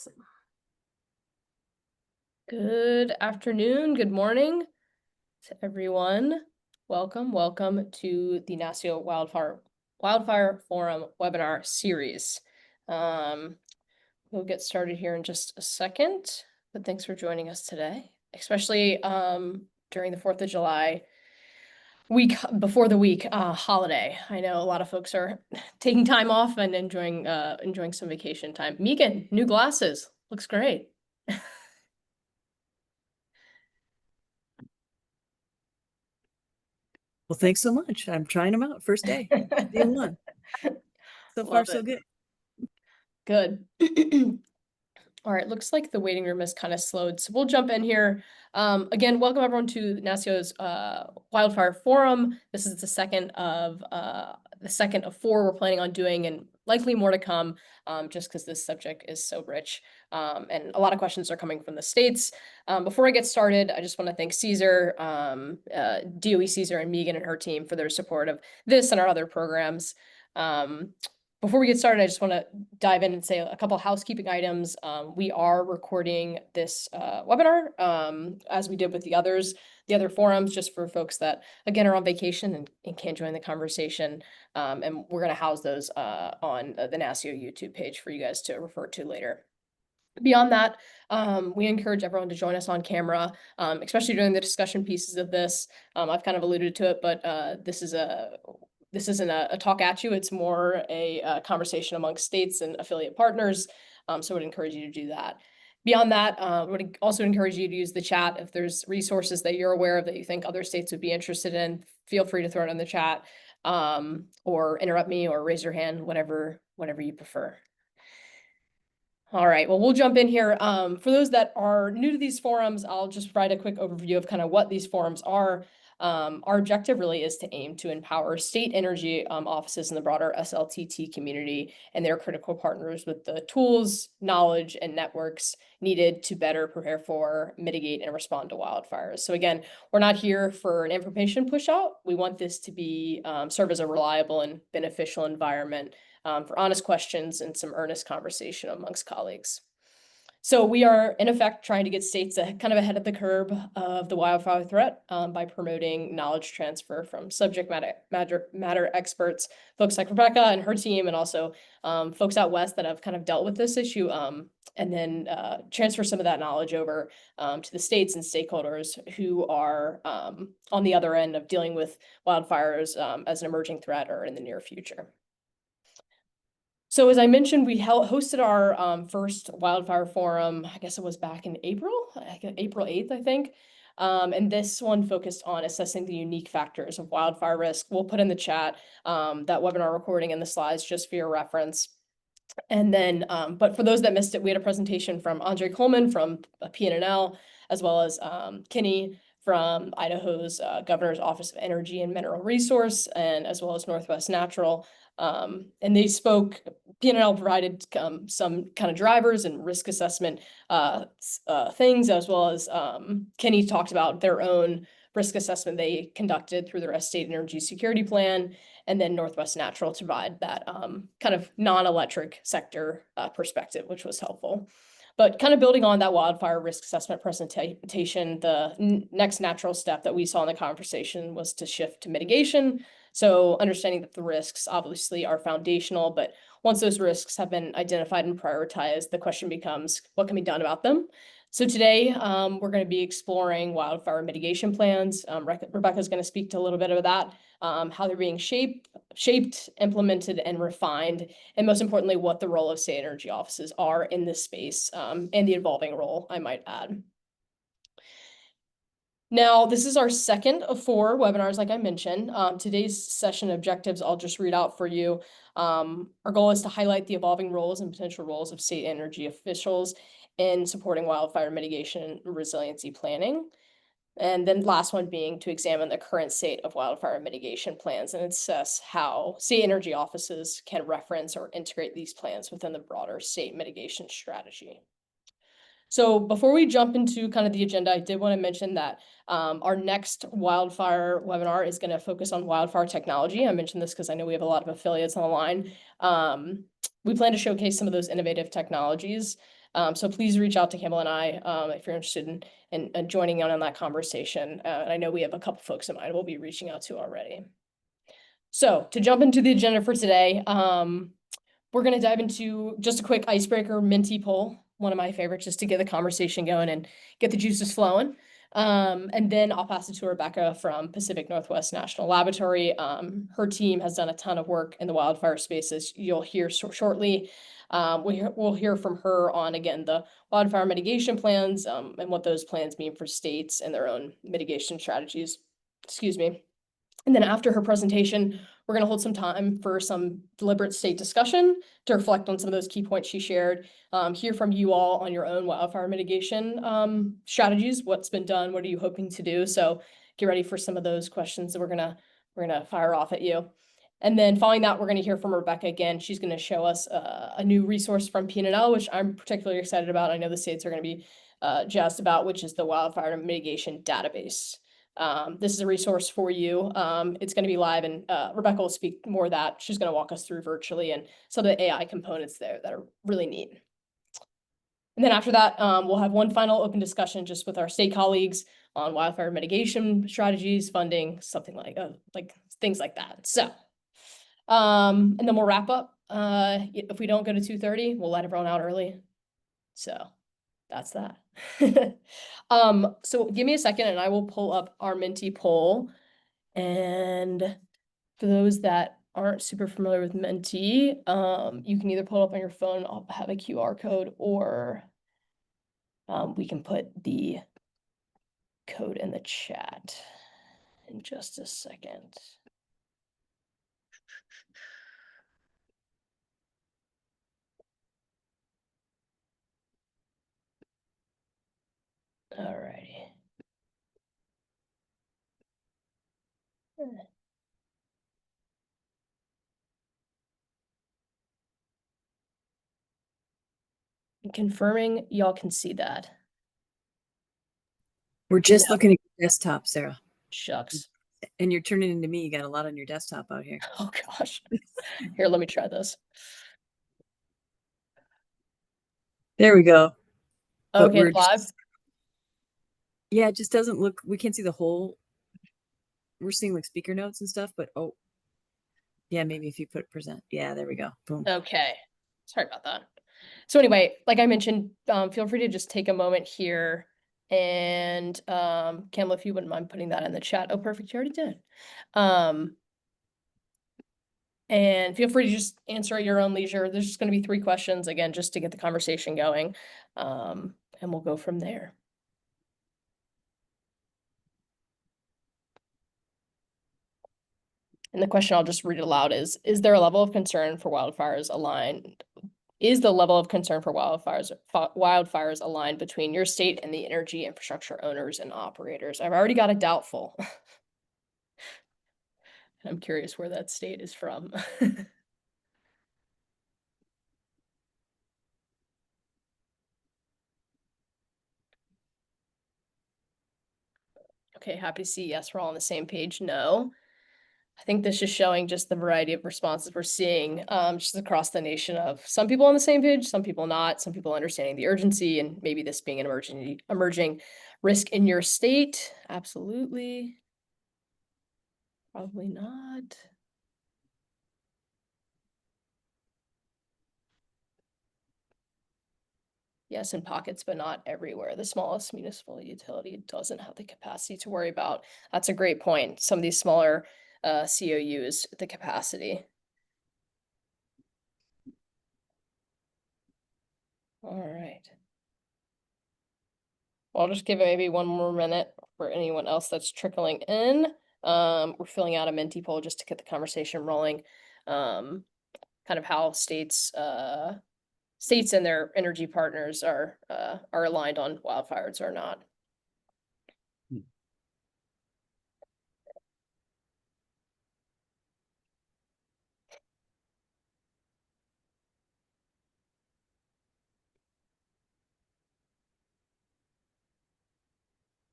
Awesome. Good afternoon, good morning to everyone. Welcome to the NASEO Wildfire Forum webinar series. We'll get started here in just a second, but thanks for joining us today, especially during the 4th of July week before the week holiday. I know a lot of folks are taking time off and enjoying some vacation time. Megan, new glasses, looks great. Well, thanks so much. I'm trying them out first day. Day one. So far, so good. Good. All right, looks like the waiting room is kind of slowed, so we'll jump in here. Again, welcome everyone to NASEO's Wildfire Forum. This is the second of 4 we're planning on doing, and likely more to come, just because this subject is so rich. And a lot of questions are coming from the states. Before I get started, I just want to thank CESER, DOE CESER, and Megan and her team for their support of this and our other programs. Before we get started, I just want to dive in and say a couple housekeeping items. We are recording this webinar as we did with the other forums, just for folks that, again, are on vacation and can't join the conversation. And we're going to house those on the NASEO YouTube page for you guys to refer to later. Beyond that, we encourage everyone to join us on camera, especially during the discussion pieces of this. I've kind of alluded to it, but this isn't a talk at you. It's more a conversation amongst states and affiliate partners. So I would encourage you to do that. Beyond that, I would also encourage you to use the chat. If there's resources that you're aware of that you think other states would be interested in, feel free to throw it in the chat, or interrupt me or raise your hand, whatever you prefer. All right, well, we'll jump in here. For those that are new to these forums, I'll just provide a quick overview of kind of what these forums are. Our objective really is to aim to empower state energy offices in the broader SLTT community and their critical partners with the tools, knowledge, and networks needed to better prepare for, mitigate, and respond to wildfires. So again, we're not here for an information push out. We want this to be serve as a reliable and beneficial environment for honest questions and some earnest conversation amongst colleagues. So we are, in effect, trying to get states kind of ahead of the curve of the wildfire threat by promoting knowledge transfer from subject matter experts, folks like Rebecca and her team, and also folks out west that have kind of dealt with this issue, and then transfer some of that knowledge over to the states and stakeholders who are on the other end of dealing with wildfires as an emerging threat or in the near future. So as I mentioned, we hosted our first wildfire forum, I guess it was back in April 8th, I think. And this one focused on assessing the unique factors of wildfire risk. We'll put in the chat that webinar recording and the slides just for your reference. And then, but for those that missed it, we had a presentation from Andre Coleman from PNNL, as well as Kinney from Idaho's Governor's Office of Energy and Mineral Resource, and as well as Northwest Natural. And they spoke, PNNL provided some kind of drivers and risk assessment things, as well as Kinney talked about their own risk assessment they conducted through their state energy security plan, and then Northwest Natural to provide that kind of non-electric sector perspective, which was helpful. But kind of building on that wildfire risk assessment presentation, the next natural step that we saw in the conversation was to shift to mitigation. So understanding that the risks obviously are foundational, but once those risks have been identified and prioritized, the question becomes, what can be done about them? So today, we're going to be exploring wildfire mitigation plans. Rebecca's going to speak to a little bit of that, how they're being shaped, implemented, and refined, and most importantly, what the role of state energy offices are in this space, and the evolving role, I might add. Now, this is our second of 4 webinars, like I mentioned. Today's session objectives, I'll just read out for you. Our goal is to highlight the evolving roles and potential roles of state energy officials in supporting wildfire mitigation and resiliency planning. And then last one being to examine the current state of wildfire mitigation plans and assess how state energy offices can reference or integrate these plans within the broader state mitigation strategy. So before we jump into kind of the agenda, I did want to mention that our next wildfire webinar is going to focus on wildfire technology. I mentioned this because I know we have a lot of affiliates on the line. We plan to showcase some of those innovative technologies So please reach out to Campbell and I if you're interested in joining in on that conversation. And I know we have a couple folks in mind we'll be reaching out to already. So to jump into the agenda for today, we're going to dive into just a quick icebreaker Minty poll, one of my favorites, just to get the conversation going and get the juices flowing. And then I'll pass it to Rebecca from Pacific Northwest National Laboratory. Her team has done a ton of work in the wildfire spaces. You'll hear shortly. We'll hear from her on, again, the wildfire mitigation plans and what those plans mean for states and their own mitigation strategies. Excuse me. And then after her presentation, we're going to hold some time for some deliberate state discussion to reflect on some of those key points she shared, hear from you all on your own wildfire mitigation strategies, what's been done, what are you hoping to do? So get ready for some of those questions that we're gonna fire off at you. And then following that, we're going to hear from Rebecca again. She's going to show us a new resource from PNNL, which I'm particularly excited about. I know the states are going to be jazzed about, which is the Wildfire Mitigation Database. This is a resource for you. It's going to be live, and Rebecca will speak more of that. She's going to walk us through virtually and some of the AI components there that are really neat. And then after that, we'll have one final open discussion just with our state colleagues on wildfire mitigation strategies, funding, something like things like that. So, and then we'll wrap up. If we don't go to 2:30, we'll let everyone out early. So that's that. So give me a second and I will pull up our Minty poll. And for those that aren't super familiar with Minty, you can either pull it up on your phone, I'll have a QR code, or we can put the code in the chat in just a second. All righty. Confirming y'all can see that. We're just looking at your desktop, Sarah. Shucks. And you're turning into me. You got a lot on your desktop out here. Oh gosh. Here, let me try this. There we go. Okay, it's live. Yeah, it just doesn't look, we can't see the whole, we're seeing like speaker notes and stuff, but oh, yeah, maybe if you put present. Yeah, there we go. Boom. Okay. Sorry about that. So anyway, like I mentioned, feel free to just take a moment here and Campbell, if you wouldn't mind putting that in the chat. Oh, perfect. You already did. And feel free to just answer at your own leisure. There's just going to be 3 questions, again, just to get the conversation going. And we'll go from there. And the question I'll just read aloud is there a level of concern for wildfires aligned? Is the level of concern for wildfires aligned between your state and the energy infrastructure owners and operators? I've already got a doubtful. I'm curious where that state is from. Okay, happy to see yes, we're all on the same page. No. I think this is showing just the variety of responses we're seeing just across the nation of some people on the same page, some people not, some people understanding the urgency and maybe this being an emerging risk in your state. Absolutely. Probably not. Yes, in pockets, but not everywhere. The smallest municipal utility doesn't have the capacity to worry about. That's a great point. Some of these smaller COUs, the capacity. All right. Well, I'll just give it maybe one more minute for anyone else that's trickling in. We're filling out a Minty poll just to get the conversation rolling. Kind of how states and their energy partners are aligned on wildfires or not.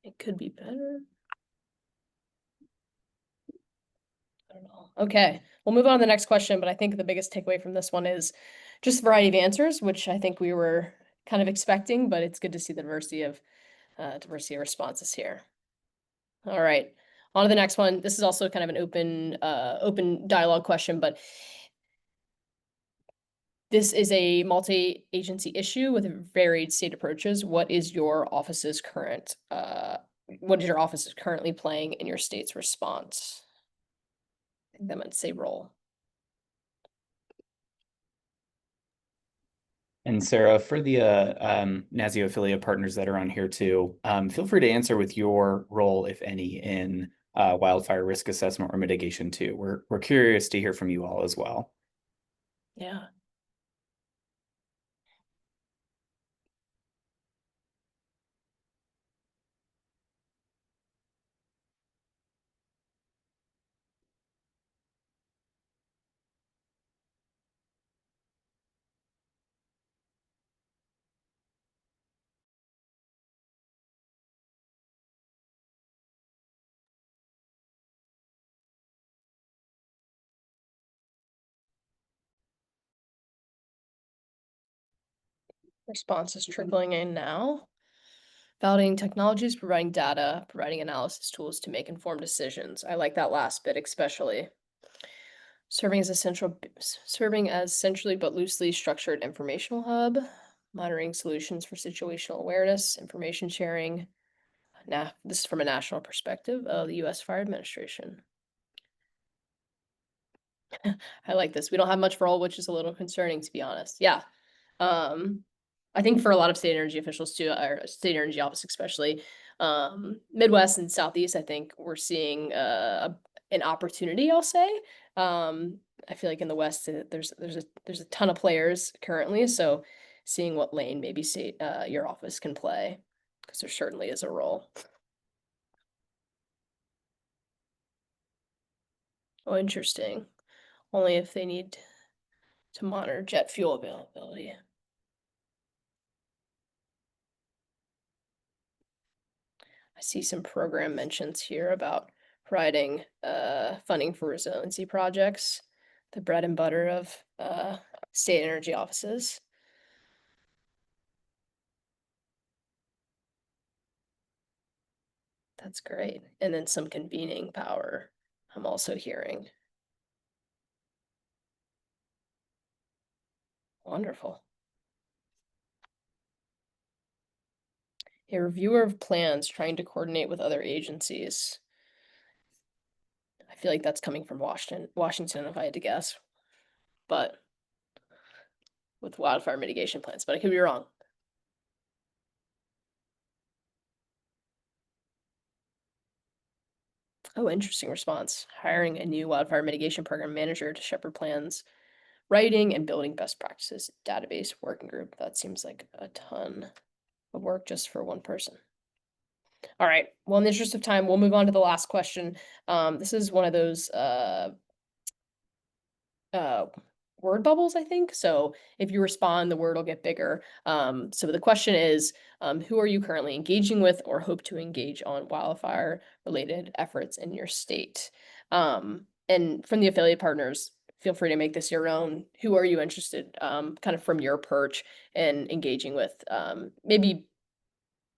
It could be better. I don't know. Okay, we'll move on to the next question, but I think the biggest takeaway from this one is just variety of answers, which I think we were kind of expecting, but it's good to see the diversity of responses here. All right, on to the next one. This is also kind of an open dialogue question, but this is a multi-agency issue with varied state approaches. What is your office's currently playing in your state's response? I think that meant say role. And Sarah, for the NASEO affiliate partners that are on here too, feel free to answer with your role, if any, in wildfire risk assessment or mitigation too. We're curious to hear from you all as well. Yeah. Response is trickling in now. Validating technologies, providing data, providing analysis tools to make informed decisions. I like that last bit especially. Serving as centrally but loosely structured informational hub, monitoring solutions for situational awareness, information sharing. Now, this is from a national perspective of the U.S. Fire Administration. I like this. We don't have much role, which is a little concerning, to be honest. Yeah. I think for a lot of state energy officials too, or state energy office especially, Midwest and Southeast, I think we're seeing an opportunity, I'll say. I feel like in the West, there's a ton of players currently, so seeing what lane maybe your office can play, because there certainly is a role. Oh, interesting. Only if they need to monitor jet fuel availability. I see some program mentions here about providing funding for resiliency projects, the bread and butter of state energy offices. That's great. And then some convening power, I'm also hearing. Wonderful. A reviewer of plans trying to coordinate with other agencies. I feel like that's coming from Washington, if I had to guess. But with wildfire mitigation plans, but I could be wrong. Oh, interesting response. Hiring a new wildfire mitigation program manager to shepherd plans, writing and building best practices, database working group. That seems like a ton of work just for one person. All right. Well, in the interest of time, we'll move on to the last question. This is one of those word bubbles, I think. So if you respond, the word will get bigger. So the question is, who are you currently engaging with or hope to engage on wildfire related efforts in your state? And from the affiliate partners, feel free to make this your own. Who are you interested, kind of from your perch and engaging with, maybe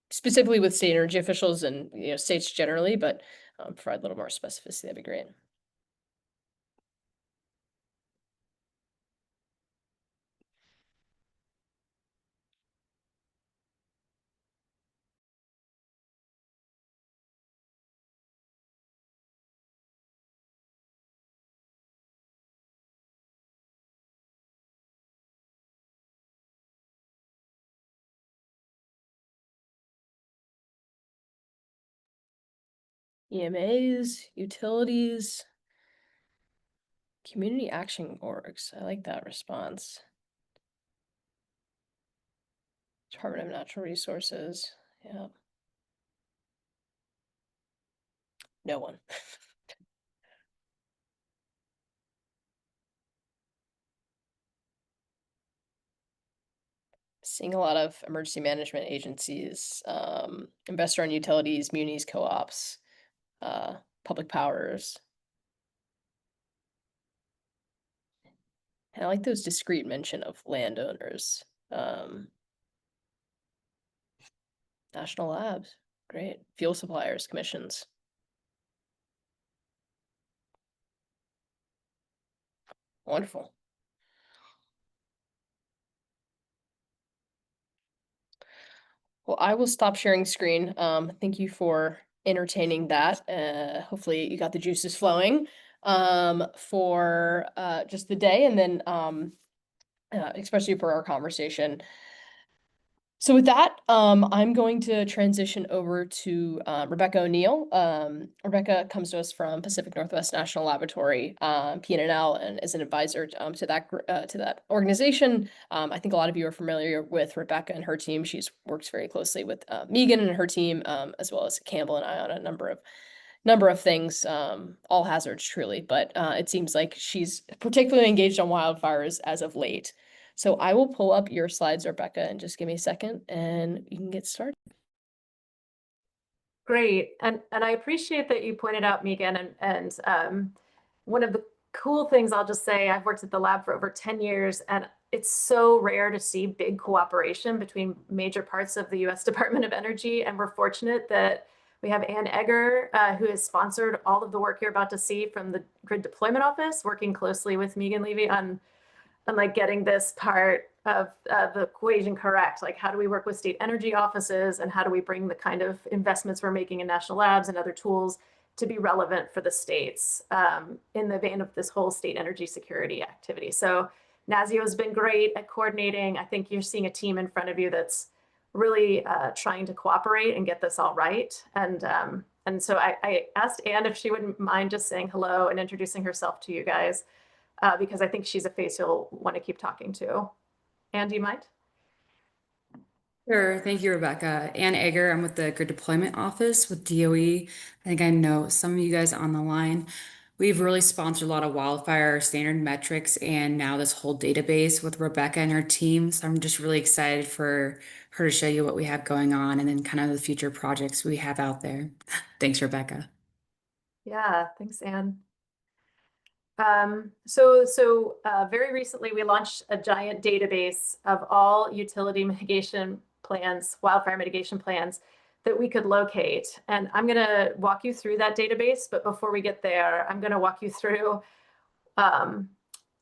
specifically with state energy officials and states generally, but provide a little more specificity, that'd be great. EMAs, utilities, community action orgs. I like that response. Department of Natural Resources. Yeah. No one. Seeing a lot of emergency management agencies, investor-owned utilities, munis, co-ops, public powers. And I like those discrete mention of landowners. National labs. Great. Fuel suppliers, commissions. Wonderful. Well, I will stop sharing screen. Thank you for entertaining that. Hopefully you got the juices flowing for just the day, and then especially for our conversation. So with that, I'm going to transition over to Rebecca O'Neill. Rebecca comes to us from Pacific Northwest National Laboratory, PNNL, and is an advisor to that organization. I think a lot of you are familiar with Rebecca and her team. She's works very closely with Megan and her team, as well as Campbell and I on a number of things, all hazards truly, but it seems like she's particularly engaged on wildfires as of late. So I will pull up your slides, Rebecca, and just give me a second and you can get started. Great. And I appreciate that you pointed out, Megan, and one of the cool things I'll just say, I've worked at the lab for over 10 years, and it's so rare to see big cooperation between major parts of the US Department of Energy. And we're fortunate that we have Ann Egger, who has sponsored all of the work you're about to see from the Grid Deployment Office, working closely with Megan Levy on like getting this part of the equation correct. Like, how do we work with state energy offices, and how do we bring the kind of investments we're making in national labs and other tools to be relevant for the states in the vein of this whole state energy security activity. So NASEO has been great at coordinating. I think you're seeing a team in front of you that's really trying to cooperate and get this all right. And so I asked Ann if she wouldn't mind just saying hello and introducing herself to you guys, because I think she's a face you'll want to keep talking to. Ann, do you mind? Sure. Thank you, Rebecca. Ann Egger. I'm with the Grid Deployment Office with DOE. I think I know some of you guys on the line. We've really sponsored a lot of wildfire standard metrics and now this whole database with Rebecca and her team. So I'm just really excited for her to show you what we have going on and then kind of the future projects we have out there. Thanks, Rebecca. Yeah, thanks, Ann. So very recently we launched a giant database of all utility mitigation plans, wildfire mitigation plans that we could locate. And I'm going to walk you through that database. But before we get there, I'm going to walk you through. Yes,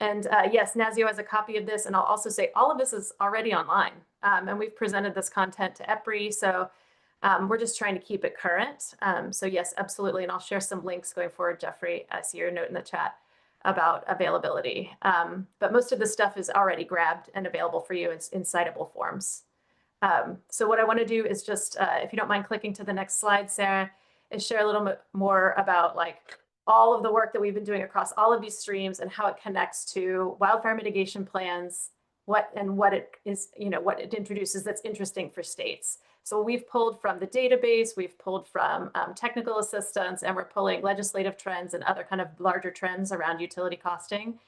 NASEO has a copy of this. And I'll also say all of this is already online. And we've presented this content to EPRI. So we're just trying to keep it current. So yes, absolutely. And I'll share some links going forward, Jeffrey. I see your note in the chat about availability. But most of the stuff is already grabbed and available for you in citable forms. So what I want to do is just, if you don't mind clicking to the next slide, Sarah, is share a little bit more about like all of the work that we've been doing across all of these streams and how it connects to wildfire mitigation plans, what it is, what it introduces that's interesting for states. So we've pulled from the database, we've pulled from technical assistance, and we're pulling legislative trends and other kind of larger trends around utility costing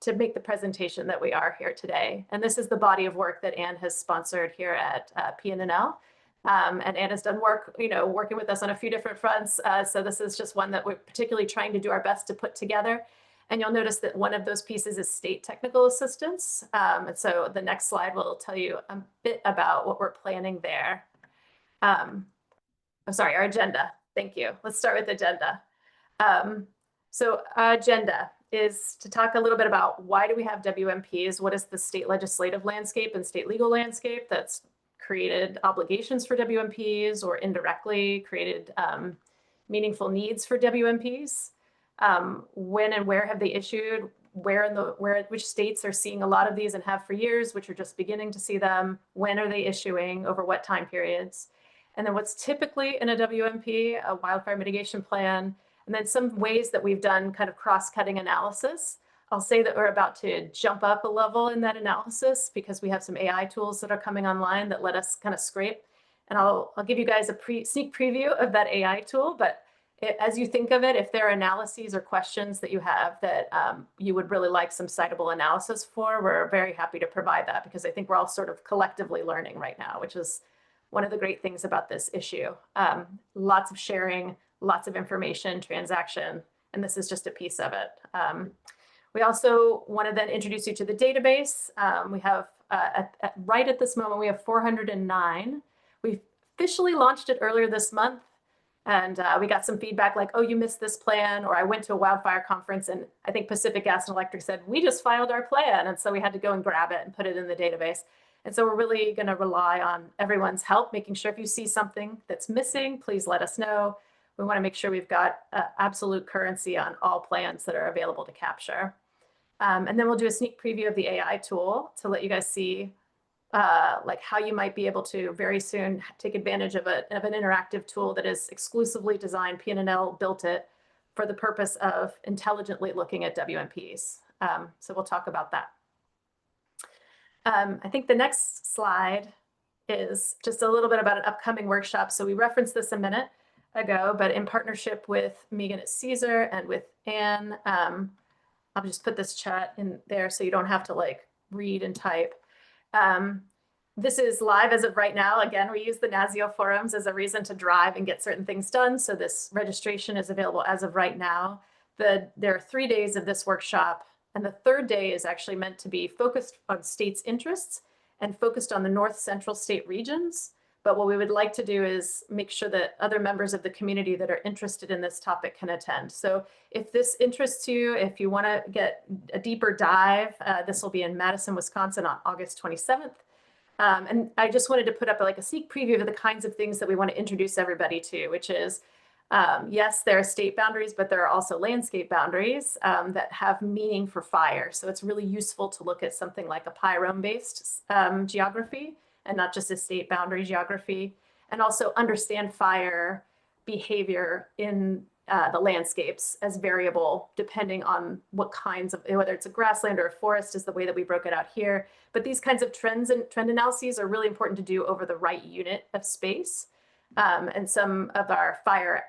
to make the presentation that we are here today. And this is the body of work that Ann has sponsored here at PNNL. And Ann has done work, working with us on a few different fronts. So this is just one that we're particularly trying to do our best to put together. And you'll notice that one of those pieces is state technical assistance. And so the next slide will tell you a bit about what we're planning there. I'm sorry, our agenda. Thank you. Let's start with agenda. So our agenda is to talk a little bit about why do we have WMPs? What is the state legislative landscape and state legal landscape that's created obligations for WMPs or indirectly created meaningful needs for WMPs? When and where have they issued? Which states are seeing a lot of these and have for years, which are just beginning to see them? When are they issuing? Over what time periods? And then what's typically in a WMP, a wildfire mitigation plan, and then some ways that we've done kind of cross-cutting analysis. I'll say that we're about to jump up a level in that analysis because we have some AI tools that are coming online that let us kind of scrape. And I'll give you guys a sneak preview of that AI tool. But as you think of it, if there are analyses or questions that you have that you would really like some citable analysis for, we're very happy to provide that because I think we're all sort of collectively learning right now, which is one of the great things about this issue. Lots of sharing, lots of information, transaction, and this is just a piece of it. We also want to then introduce you to the database. We have, right at this moment, we have 409. We've officially launched it earlier this month. And we got some feedback like, oh, you missed this plan, or I went to a wildfire conference and I think Pacific Gas and Electric said, we just filed our plan. And so we had to go and grab it and put it in the database. And so we're really going to rely on everyone's help, making sure if you see something that's missing, please let us know. We want to make sure we've got absolute currency on all plans that are available to capture. And then we'll do a sneak preview of the AI tool to let you guys see like how you might be able to very soon take advantage of an interactive tool that is exclusively designed, PNNL built it for the purpose of intelligently looking at WMPs. So we'll talk about that. I think the next slide is just a little bit about an upcoming workshop. So we referenced this a minute ago, but in partnership with Megan at CESER and with Anne, I'll just put this chat in there so you don't have to like read and type. This is live as of right now. Again, we use the NASEO forums as a reason to drive and get certain things done. So this registration is available as of right now. There are 3 days of this workshop, and the third day is actually meant to be focused on states' interests and focused on the North Central state regions. But what we would like to do is make sure that other members of the community that are interested in this topic can attend. So if this interests you, if you want to get a deeper dive, this will be in Madison, Wisconsin on August 27th. And I just wanted to put up like a sneak preview of the kinds of things that we want to introduce everybody to, which is, yes, there are state boundaries, but there are also landscape boundaries that have meaning for fire. So it's really useful to look at something like a pyrome-based geography and not just a state boundary geography, and also understand fire behavior in the landscapes as variable depending on what kinds of, whether it's a grassland or a forest is the way that we broke it out here. But these kinds of trends and trend analyses are really important to do over the right unit of space. And some of our fire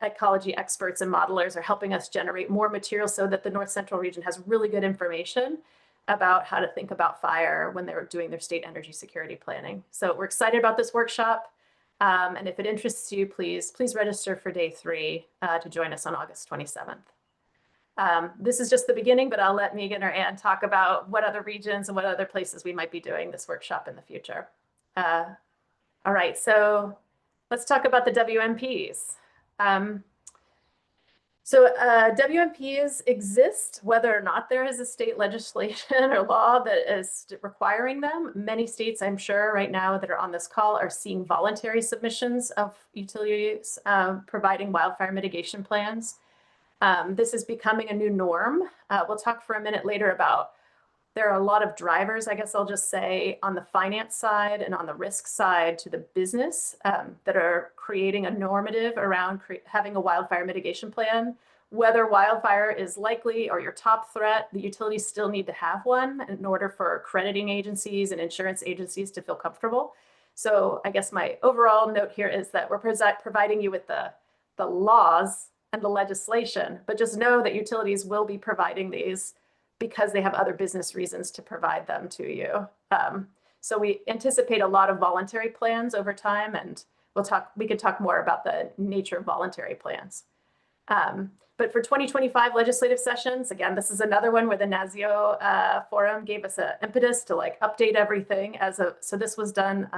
ecology experts and modelers are helping us generate more material so that the North Central region has really good information about how to think about fire when they're doing their state energy security planning. So we're excited about this workshop. And if it interests you, please register for day 3 to join us on August 27th. This is just the beginning, but I'll let Megan or Anne talk about what other regions and what other places we might be doing this workshop in the future. All right, so let's talk about the WMPs. WMPs exist whether or not there is a state legislation or law that is requiring them. Many states, I'm sure right now that are on this call are seeing voluntary submissions of utilities providing wildfire mitigation plans. This is becoming a new norm. We'll talk for a minute later about there are a lot of drivers, I guess I'll just say, on the finance side and on the risk side to the business that are creating a normative around having a wildfire mitigation plan. Whether wildfire is likely or your top threat, the utilities still need to have one in order for accrediting agencies and insurance agencies to feel comfortable. So I guess my overall note here is that we're providing you with the laws and the legislation, but just know that utilities will be providing these because they have other business reasons to provide them to you. So we anticipate a lot of voluntary plans over time, and we can talk more about the nature of voluntary plans. But for 2025 legislative sessions, again, this is another one where the NASEO forum gave us an impetus to like update everything so this was done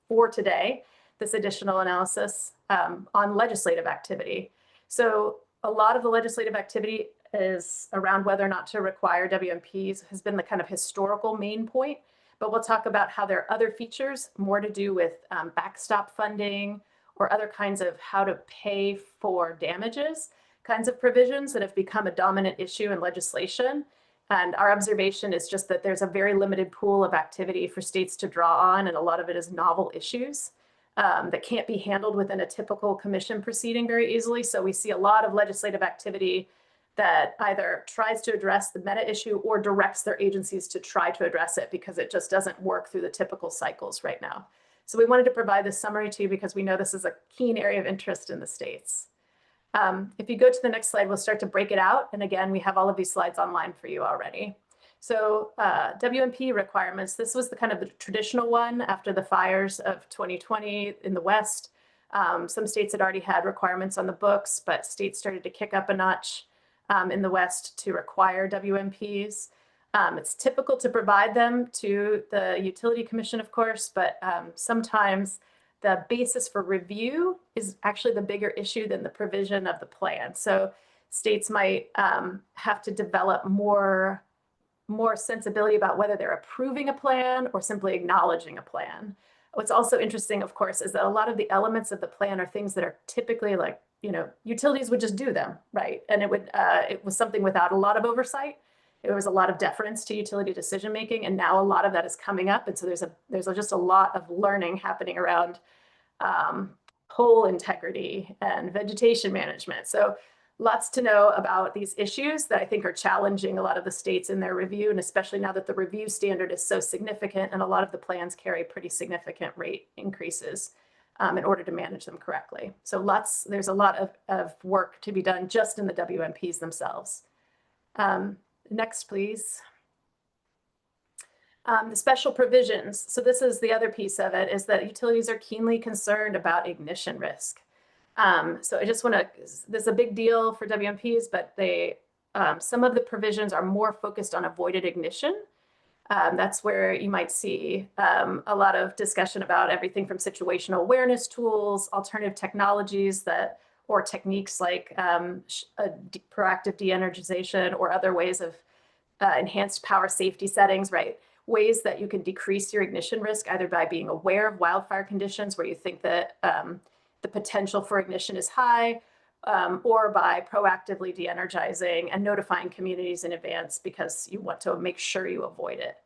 for today, this additional analysis on legislative activity. So a lot of the legislative activity is around whether or not to require WMPs has been the kind of historical main point, but we'll talk about how there are other features more to do with backstop funding or other kinds of how to pay for damages kinds of provisions that have become a dominant issue in legislation. And our observation is just that there's a very limited pool of activity for states to draw on, and a lot of it is novel issues that can't be handled within a typical commission proceeding very easily. So we see a lot of legislative activity that either tries to address the meta issue or directs their agencies to try to address it because it just doesn't work through the typical cycles right now. So we wanted to provide this summary to you because we know this is a keen area of interest in the states. If you go to the next slide, we'll start to break it out. And again, we have all of these slides online for you already. So WMP requirements, this was the kind of the traditional one after the fires of 2020 in the West. Some states had already had requirements on the books, but states started to kick up a notch in the West to require WMPs. It's typical to provide them to the Utility Commission, of course, but sometimes the basis for review is actually the bigger issue than the provision of the plan. So states might have to develop more sensibility about whether they're approving a plan or simply acknowledging a plan. What's also interesting, of course, is that a lot of the elements of the plan are things that are typically like, you know, utilities would just do them, right? And it was something without a lot of oversight. There was a lot of deference to utility decision making, and now a lot of that is coming up. And so there's just a lot of learning happening around pole integrity and vegetation management. So lots to know about these issues that I think are challenging a lot of the states in their review, and especially now that the review standard is so significant and a lot of the plans carry pretty significant rate increases in order to manage them correctly. So there's a lot of work to be done just in the WMPs themselves. Next, please. The special provisions. So this is the other piece of it, is that utilities are keenly concerned about ignition risk. So I just want to, this is a big deal for WMPs, but some of the provisions are more focused on avoided ignition. That's where you might see a lot of discussion about everything from situational awareness tools, alternative technologies or techniques like proactive de-energization or other ways of enhanced power safety settings, right? Ways that you can decrease your ignition risk, either by being aware of wildfire conditions where you think that the potential for ignition is high, or by proactively de-energizing and notifying communities in advance because you want to make sure you avoid it.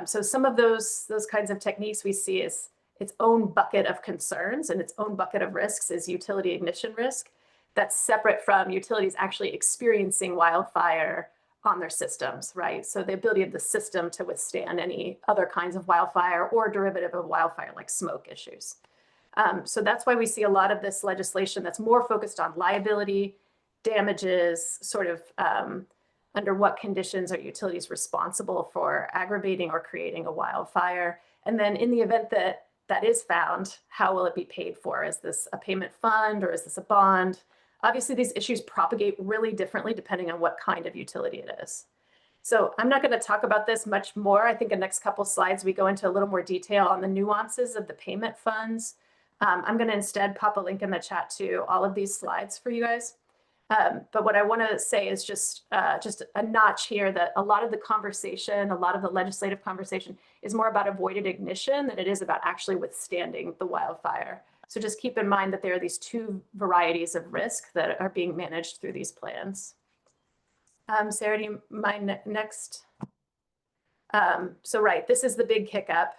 So some of those kinds of techniques we see as its own bucket of concerns and its own bucket of risks is utility ignition risk. That's separate from utilities actually experiencing wildfire on their systems, right? So the ability of the system to withstand any other kinds of wildfire or derivative of wildfire like smoke issues. So that's why we see a lot of this legislation that's more focused on liability, damages, sort of under what conditions are utilities responsible for aggravating or creating a wildfire. And then in the event that that is found, how will it be paid for? Is this a payment fund or is this a bond? Obviously, these issues propagate really differently depending on what kind of utility it is. So I'm not going to talk about this much more. I think in the next couple slides, we go into a little more detail on the nuances of the payment funds. I'm going to instead pop a link in the chat to all of these slides for you guys. But what I want to say is just a notch here that a lot of the conversation, a lot of the legislative conversation is more about avoided ignition than it is about actually withstanding the wildfire. So just keep in mind that there are these two varieties of risk that are being managed through these plans. Sarah, do you mind next? So right, this is the big hiccup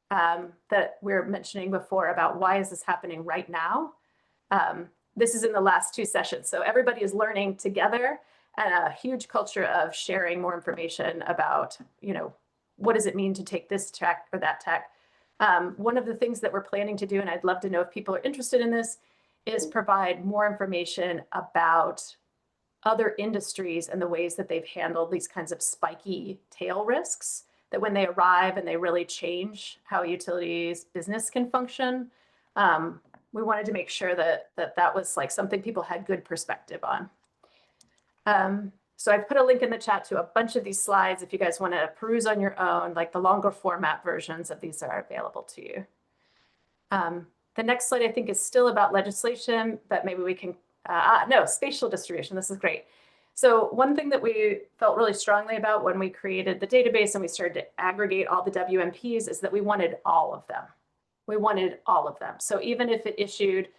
that we were mentioning before about why is this happening right now? This is in the last two sessions. So everybody is learning together, and a huge culture of sharing more information about, you know, what does it mean to take this tech or that tech? One of the things that we're planning to do, and I'd love to know if people are interested in this, is provide more information about other industries and the ways that they've handled these kinds of spiky tail risks, that when they arrive and they really change how utilities business can function, we wanted to make sure that was like something people had good perspective on. So I've put a link in the chat to a bunch of these slides if you guys want to peruse on your own, like the longer format versions of these are available to you. The next slide I think is still about legislation, but maybe we can, no, spatial distribution, this is great. So one thing that we felt really strongly about when we created the database and we started to aggregate all the WMPs is that we wanted all of them. We wanted all of them. So even if it issued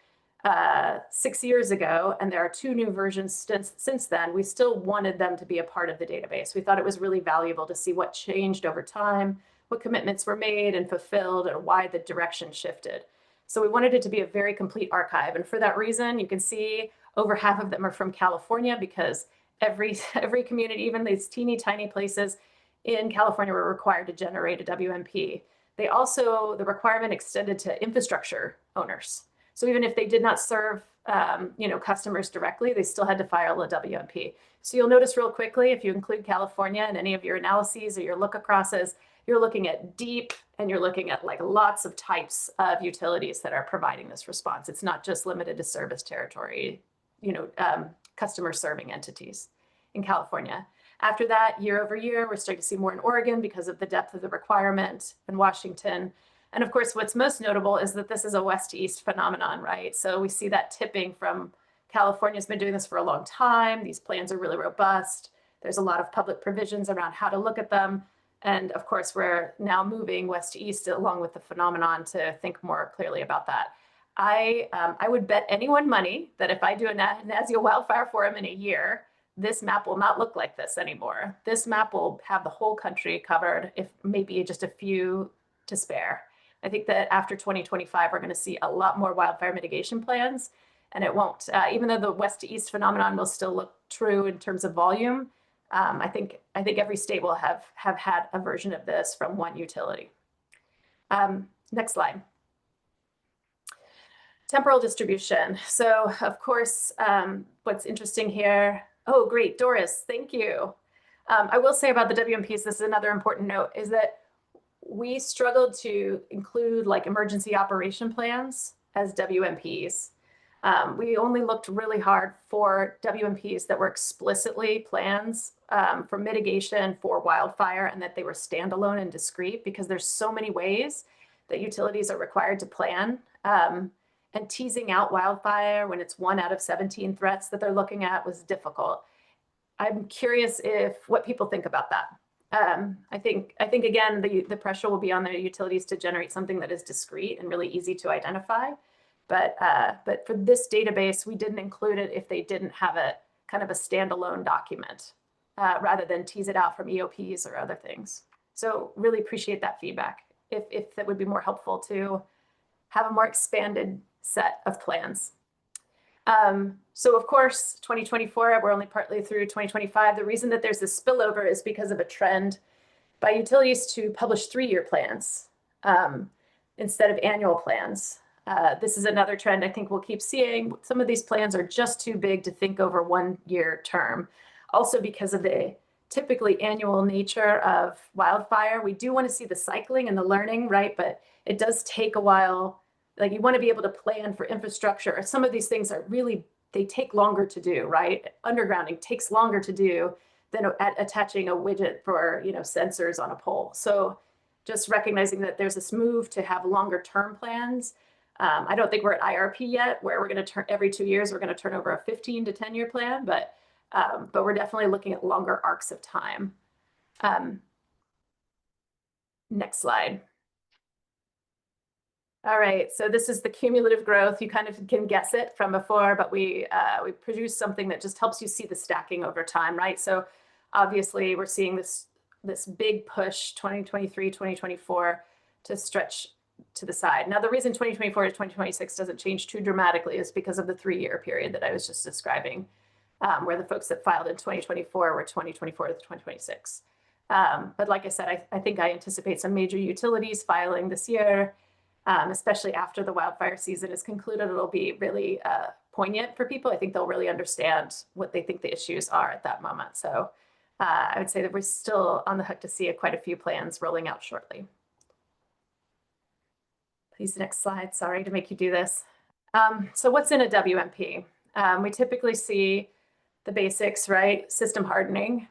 6 years ago, and there are 2 new versions since then, we still wanted them to be a part of the database. We thought it was really valuable to see what changed over time, what commitments were made and fulfilled, and why the direction shifted. So we wanted it to be a very complete archive. And for that reason, you can see over half of them are from California, because every community, even these teeny tiny places in California, were required to generate a WMP. They also, the requirement extended to infrastructure owners. So even if they did not serve customers directly, they still had to file a WMP. So you'll notice real quickly, if you include California in any of your analyses or your look acrosses, you're looking at deep, and you're looking at like lots of types of utilities that are providing this response. It's not just limited to service territory, customer serving entities in California. After that, year over year, we're starting to see more in Oregon because of the depth of the requirement, in Washington, And of course, what's most notable is that this is a west to east phenomenon, right? So we see that tipping from California's been doing this for a long time. These plans are really robust. There's a lot of public provisions around how to look at them. And of course, we're now moving west to east along with the phenomenon to think more clearly about that. I would bet anyone money that if I do a NASEO Wildfire Forum in a year, this map will not look like this anymore. This map will have the whole country covered, if maybe just a few to spare. I think that after 2025, we're going to see a lot more wildfire mitigation plans, and it won't, even though the west to east phenomenon will still look true in terms of volume, I think every state will have had a version of this from one utility. Next slide. Temporal distribution. So of course, what's interesting here, oh great, Doris, thank you. I will say about the WMPs, this is another important note, is that we struggled to include like emergency operation plans as WMPs. We only looked really hard for WMPs that were explicitly plans for mitigation for wildfire and that they were standalone and discrete, because there's so many ways that utilities are required to plan. And teasing out wildfire when it's 1 out of 17 threats that they're looking at was difficult. I'm curious what people think about that. I think again, the pressure will be on the utilities to generate something that is discrete and really easy to identify. But for this database, we didn't include it if they didn't have a kind of a standalone document, rather than tease it out from EOPs or other things. So really appreciate that feedback. If that would be more helpful to have a more expanded set of plans. So of course, 2024, we're only partly through 2025. The reason that there's this spillover is because of a trend by utilities to publish 3-year plans instead of annual plans. This is another trend I think we'll keep seeing. Some of these plans are just too big to think over 1-year term. Also because of the typically annual nature of wildfire, we do want to see the cycling and the learning, right? But it does take a while. Like you want to be able to plan for infrastructure. Some of these things are really, they take longer to do, right? Undergrounding takes longer to do than attaching a widget for, sensors on a pole. So just recognizing that there's this move to have longer term plans. I don't think we're at IRP yet, where we're going to turn every 2 years, we're going to turn over a 15 to 10-year plan, but we're definitely looking at longer arcs of time. Next slide. All right, so this is the cumulative growth. You kind of can guess it from before, but we produce something that just helps you see the stacking over time, right? So obviously we're seeing this big push 2023, 2024 to stretch to the side. Now the reason 2024 to 2026 doesn't change too dramatically is because of the 3-year period that I was just describing, where the folks that filed in 2024 were 2024 to 2026. But like I said, I think I anticipate some major utilities filing this year. Especially after the wildfire season is concluded, it'll be really poignant for people. I think they'll really understand what they think the issues are at that moment. So I would say that we're still on the hook to see quite a few plans rolling out shortly. Please, next slide. Sorry to make you do this. So what's in a WMP? We typically see the basics, right? System hardening.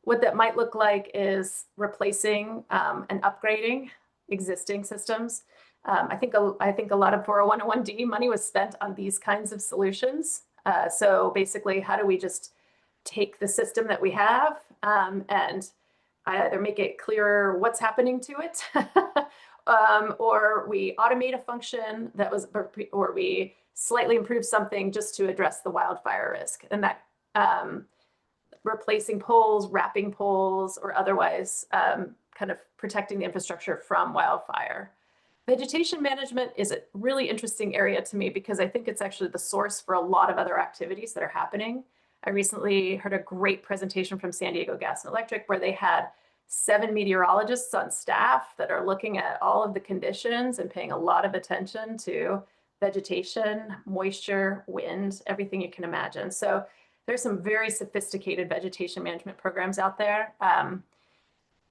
What that might look like is replacing and upgrading existing systems. I think a lot of 401(d) money was spent on these kinds of solutions. So basically, how do we just take the system that we have and either make it clearer what's happening to it, or we automate a function that was, or we slightly improve something just to address the wildfire risk, and that replacing poles, wrapping poles, or otherwise kind of protecting the infrastructure from wildfire. Vegetation management is a really interesting area to me because I think it's actually the source for a lot of other activities that are happening. I recently heard a great presentation from San Diego Gas and Electric where they had 7 meteorologists on staff that are looking at all of the conditions and paying a lot of attention to vegetation, moisture, wind, everything you can imagine. So there's some very sophisticated vegetation management programs out there.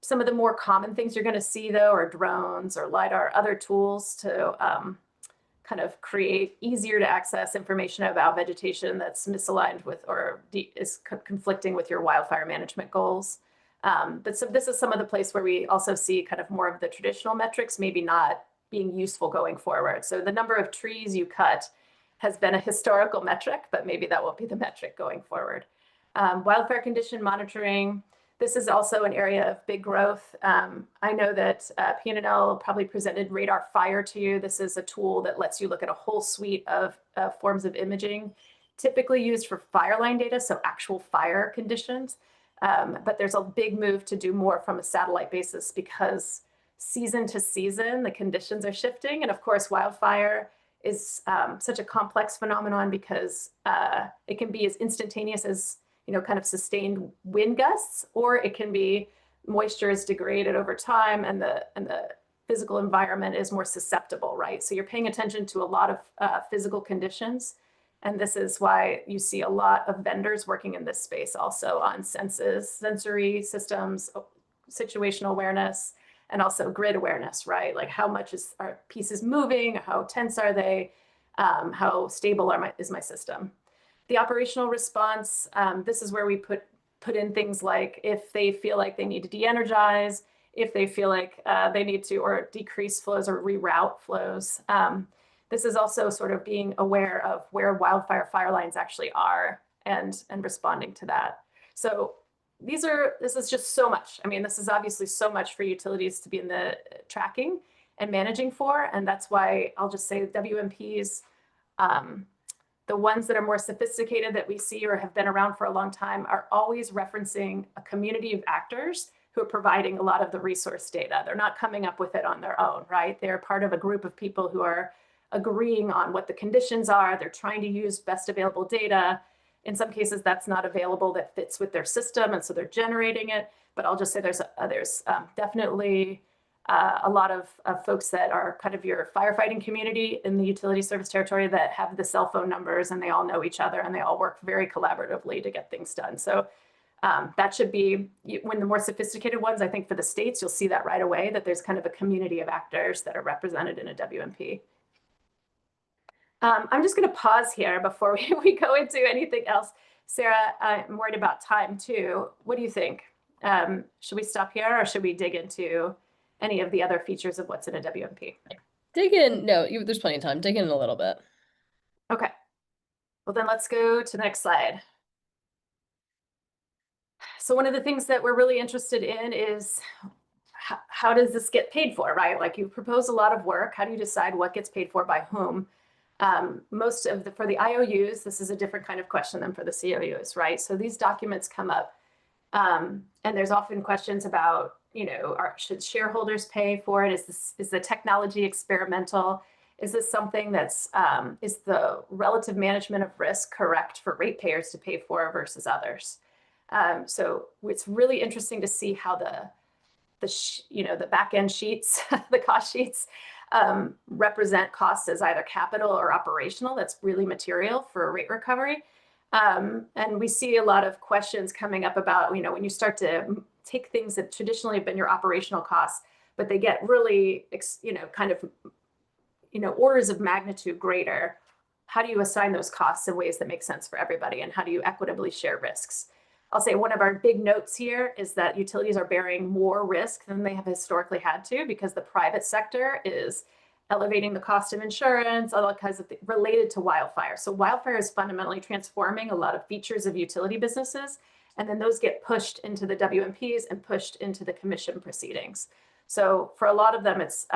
Some of the more common things you're going to see, though, are drones or LiDAR, other tools to kind of create easier to access information about vegetation that's misaligned with or is conflicting with your wildfire management goals. But so this is some of the place where we also see kind of more of the traditional metrics maybe not being useful going forward. So the number of trees you cut has been a historical metric, but maybe that won't be the metric going forward. Wildfire condition monitoring. This is also an area of big growth. I know that PNNL probably presented Radar Fire to you. This is a tool that lets you look at a whole suite of forms of imaging, typically used for fire line data, so actual fire conditions. But there's a big move to do more from a satellite basis because season to season, the conditions are shifting. And of course, wildfire is such a complex phenomenon because it can be as instantaneous as kind of sustained wind gusts, or it can be moisture is degraded over time and the physical environment is more susceptible, right? So you're paying attention to a lot of physical conditions. And this is why you see a lot of vendors working in this space also on sensory systems, situational awareness, and also grid awareness, right? Like how much are pieces moving, how tense are they, how stable is my system. The operational response, this is where we put in things like if they feel like they need to de-energize, if they feel like they need to or decrease flows or reroute flows. This is also sort of being aware of where wildfire fire lines actually are and responding to that. So this is just so much. I mean, this is obviously so much for utilities to be in the tracking and managing for. And that's why I'll just say WMPs, the ones that are more sophisticated that we see or have been around for a long time are always referencing a community of actors who are providing a lot of the resource data. They're not coming up with it on their own, right? They're part of a group of people who are agreeing on what the conditions are. They're trying to use best available data. In some cases, that's not available that fits with their system, and so they're generating it. But I'll just say there's definitely a lot of folks that are kind of your firefighting community in the utility service territory that have the cell phone numbers and they all know each other and they all work very collaboratively to get things done. So that should be when the more sophisticated ones, I think for the states, you'll see that right away, that there's kind of a community of actors that are represented in a WMP. I'm just going to pause here before we go into anything else. Sarah, I'm worried about time too. What do you think? Should we stop here or should we dig into any of the other features of what's in a WMP? Dig in. No, there's plenty of time. Dig in a little bit. Okay. Well, then let's go to the next slide. So one of the things that we're really interested in is how does this get paid for, right? Like you propose a lot of work. How do you decide what gets paid for by whom? For the IOUs, this is a different kind of question than for the COUs, right? So these documents come up and there's often questions about, should shareholders pay for it? Is the technology experimental? Is this something that's, is the relative management of risk correct for ratepayers to pay for versus others? So it's really interesting to see how the back end sheets, the cost sheets, represent costs as either capital or operational. That's really material for rate recovery. And we see a lot of questions coming up about, when you start to take things that traditionally have been your operational costs, but they get really, orders of magnitude greater. How do you assign those costs in ways that make sense for everybody? And how do you equitably share risks? I'll say one of our big notes here is that utilities are bearing more risk than they have historically had to because the private sector is elevating the cost of insurance, all kinds of things related to wildfire. So wildfire is fundamentally transforming a lot of features of utility businesses, and then those get pushed into the WMPs and pushed into the commission proceedings. So for a lot of them, it's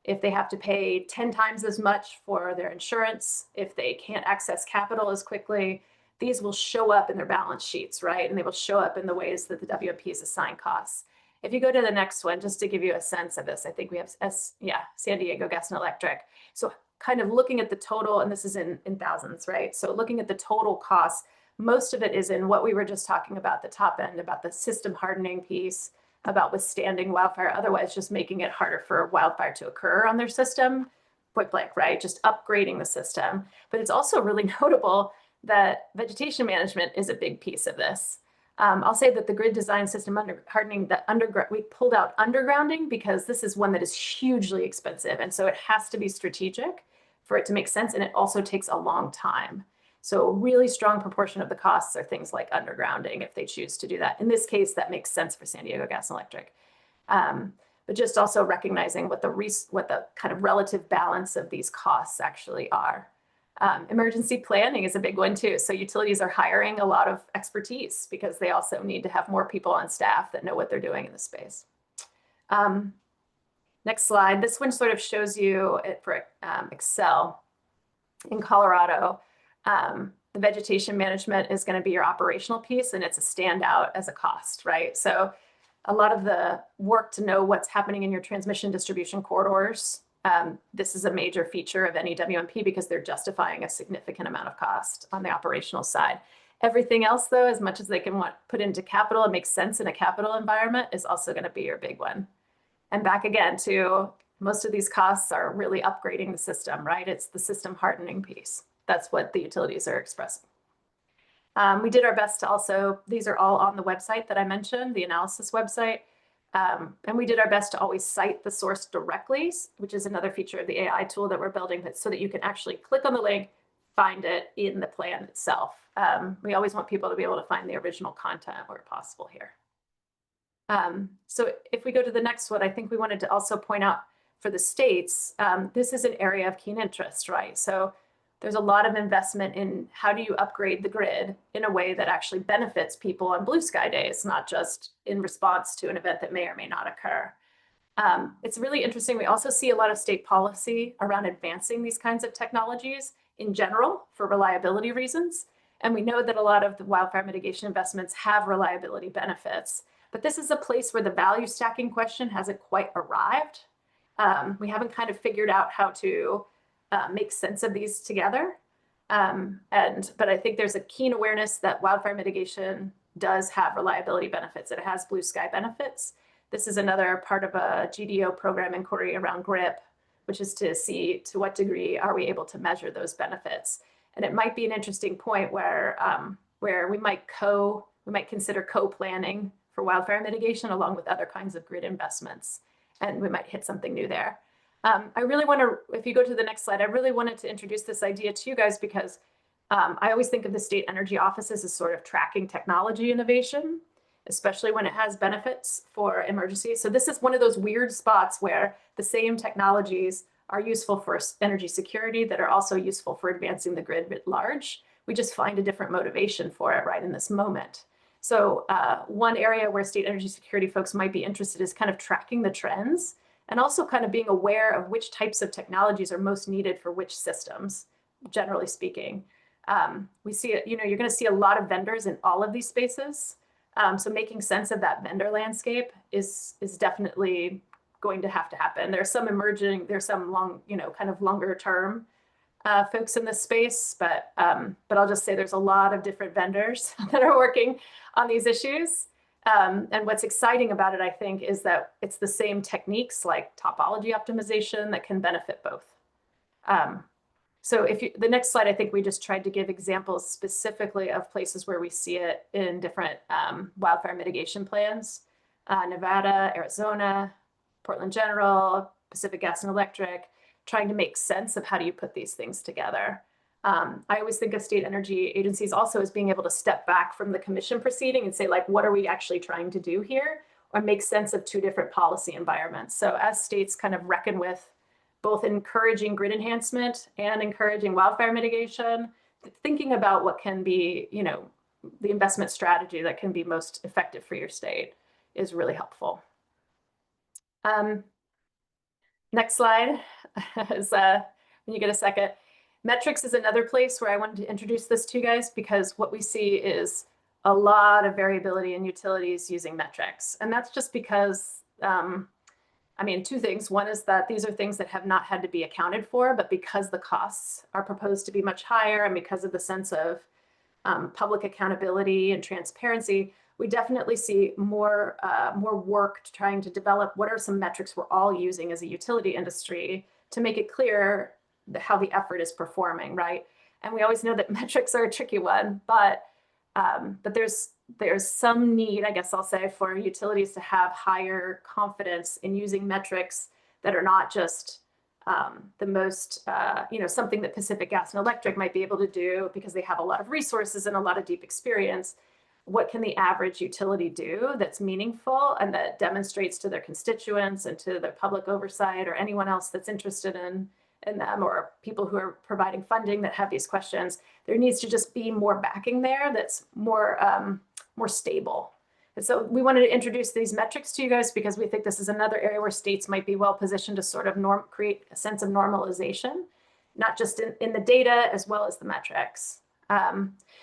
if they have to pay 10 times as much for their insurance, if they can't access capital as quickly, these will show up in their balance sheets, right? And they will show up in the ways that the WMPs assign costs. If you go to the next one, just to give you a sense of this, I think we have, San Diego Gas and Electric. So kind of looking at the total, and this is in thousands, right? So looking at the total costs, most of it is in what we were just talking about, the top end, about the system hardening piece, about withstanding wildfire, otherwise just making it harder for wildfire to occur on their system, point blank, right? Just upgrading the system. But it's also really notable that vegetation management is a big piece of this. I'll say that the grid design system hardening, we pulled out undergrounding because this is one that is hugely expensive. And so it has to be strategic for it to make sense. And it also takes a long time. So a really strong proportion of the costs are things like undergrounding if they choose to do that. In this case, that makes sense for San Diego Gas and Electric. But just also recognizing what the kind of relative balance of these costs actually are. Emergency planning is a big one too. So utilities are hiring a lot of expertise because they also need to have more people on staff that know what they're doing in the space. Next slide. This one sort of shows you it for Excel. In Colorado, the vegetation management is going to be your operational piece, and it's a standout as a cost, right? So a lot of the work to know what's happening in your transmission distribution corridors, this is a major feature of any WMP because they're justifying a significant amount of cost on the operational side. Everything else, though, as much as they can put into capital and make sense in a capital environment, is also going to be your big one. And back again to most of these costs are really upgrading the system, right? It's the system hardening piece. That's what the utilities are expressing. We did our best to also, these are all on the website that I mentioned, the analysis website. And we did our best to always cite the source directly, which is another feature of the AI tool that we're building, but so that you can actually click on the link, find it in the plan itself. We always want people to be able to find the original content where possible here. So if we go to the next one, I think we wanted to also point out for the states, this is an area of keen interest, right? So there's a lot of investment in how do you upgrade the grid in a way that actually benefits people on blue sky days, not just in response to an event that may or may not occur. It's really interesting. We also see a lot of state policy around advancing these kinds of technologies in general for reliability reasons. And we know that a lot of the wildfire mitigation investments have reliability benefits. But this is a place where the value stacking question hasn't quite arrived. We haven't kind of figured out how to make sense of these together. But I think there's a keen awareness that wildfire mitigation does have reliability benefits. It has blue sky benefits. This is another part of a GDO program inquiry around GRIP, which is to see to what degree are we able to measure those benefits. And it might be an interesting point where we might consider co-planning for wildfire mitigation along with other kinds of grid investments. And we might hit something new there. I really want to, if you go to the next slide, I really wanted to introduce this idea to you guys because I always think of the state energy offices as sort of tracking technology innovation, especially when it has benefits for emergencies. So this is one of those weird spots where the same technologies are useful for energy security that are also useful for advancing the grid writ large. We just find a different motivation for it right in this moment. So one area where state energy security folks might be interested is kind of tracking the trends and also kind of being aware of which types of technologies are most needed for which systems, generally speaking. We see, you're going to see a lot of vendors in all of these spaces. So making sense of that vendor landscape is definitely going to happen. There's some emerging, there's some long, kind of longer term folks in this space, but I'll just say there's a lot of different vendors that are working on these issues. And what's exciting about it, I think, is that it's the same techniques like topology optimization that can benefit both. So the next slide, I think we just tried to give examples specifically of places where we see it in different wildfire mitigation plans. Nevada, Arizona, Portland General, Pacific Gas and Electric, trying to make sense of how do you put these things together. I always think of state energy agencies also as being able to step back from the commission proceeding and say, like, what are we actually trying to do here? Or make sense of two different policy environments. So as states kind of reckon with both encouraging grid enhancement and encouraging wildfire mitigation, thinking about what can be, the investment strategy that can be most effective for your state is really helpful. Next slide is when you get a second. Metrics is another place where I wanted to introduce this to you guys because what we see is a lot of variability in utilities using metrics. And that's just because, two things. One is that these are things that have not had to be accounted for, but because the costs are proposed to be much higher and because of the sense of public accountability and transparency, we definitely see more work trying to develop what are some metrics we're all using as a utility industry to make it clear how the effort is performing, right? And we always know that metrics are a tricky one, but there's some need, I guess I'll say, for utilities to have higher confidence in using metrics that are not just the most, something that Pacific Gas and Electric might be able to do because they have a lot of resources and a lot of deep experience. What can the average utility do that's meaningful and that demonstrates to their constituents and to their public oversight or anyone else that's interested in them, or people who are providing funding that have these questions? There needs to just be more backing there that's more stable. And so we wanted to introduce these metrics to you guys because we think this is another area where states might be well positioned to sort of create a sense of normalization, not just in the data as well as the metrics.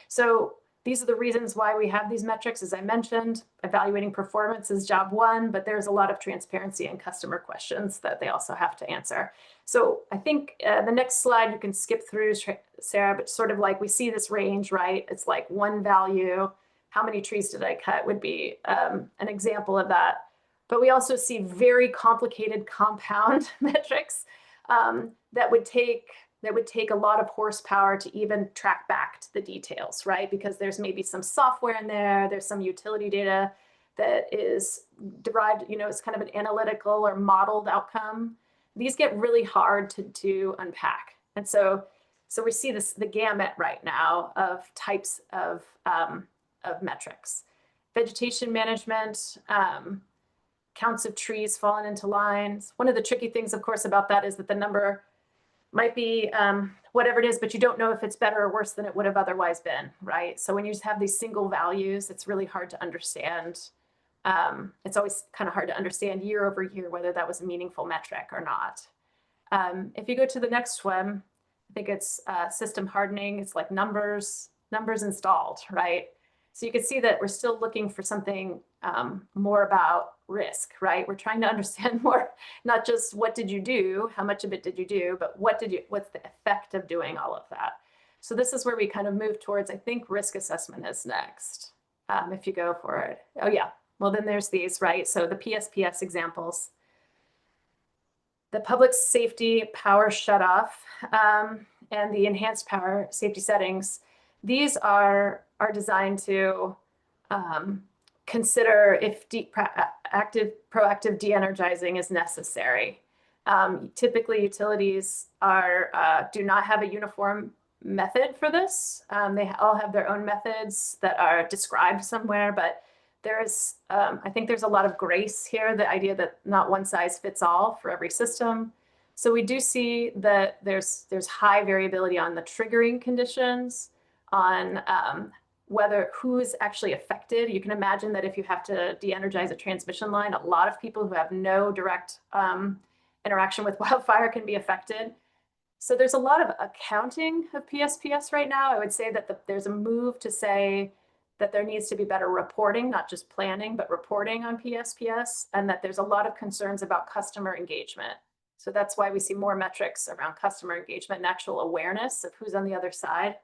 So these are the reasons why we have these metrics. As I mentioned, evaluating performance is job one, but there's a lot of transparency and customer questions that they also have to answer. So I think the next slide you can skip through, Sarah, but sort of like we see this range, right? It's like one value. How many trees did I cut would be an example of that. But we also see very complicated compound metrics that would take a lot of horsepower to even track back to the details, right? Because there's maybe some software in there, there's some utility data that is derived, it's kind of an analytical or modeled outcome. These get really hard to unpack. And so we see the gamut right now of types of metrics. Vegetation management, counts of trees fallen into lines. One of the tricky things, of course, about that is that the number might be whatever it is, but you don't know if it's better or worse than it would have otherwise been, right? So when you just have these single values, it's really hard to understand. It's always kind of hard to understand year over year whether that was a meaningful metric or not. If you go to the next one, I think it's system hardening. It's like numbers installed, right? So you can see that we're still looking for something more about risk, right? We're trying to understand more, not just what did you do, how much of it did you do, but what's the effect of doing all of that? So this is where we kind of move towards, I think risk assessment is next, if you go for it. Oh yeah, well then there's these, right? So the PSPS examples. The public safety power shutoff and the enhanced power safety settings, these are designed to consider if proactive de-energizing is necessary. Typically, utilities do not have a uniform method for this. They all have their own methods that are described somewhere, but I think there's a lot of grace here, the idea that not one size fits all for every system. So we do see that there's high variability on the triggering conditions, on who's actually affected. You can imagine that if you have to de-energize a transmission line, a lot of people who have no direct interaction with wildfire can be affected. So there's a lot of accounting of PSPS right now. I would say that there's a move to say that there needs to be better reporting, not just planning, but reporting on PSPS, and that there's a lot of concerns about customer engagement. So that's why we see more metrics around customer engagement and actual awareness of who's on the other side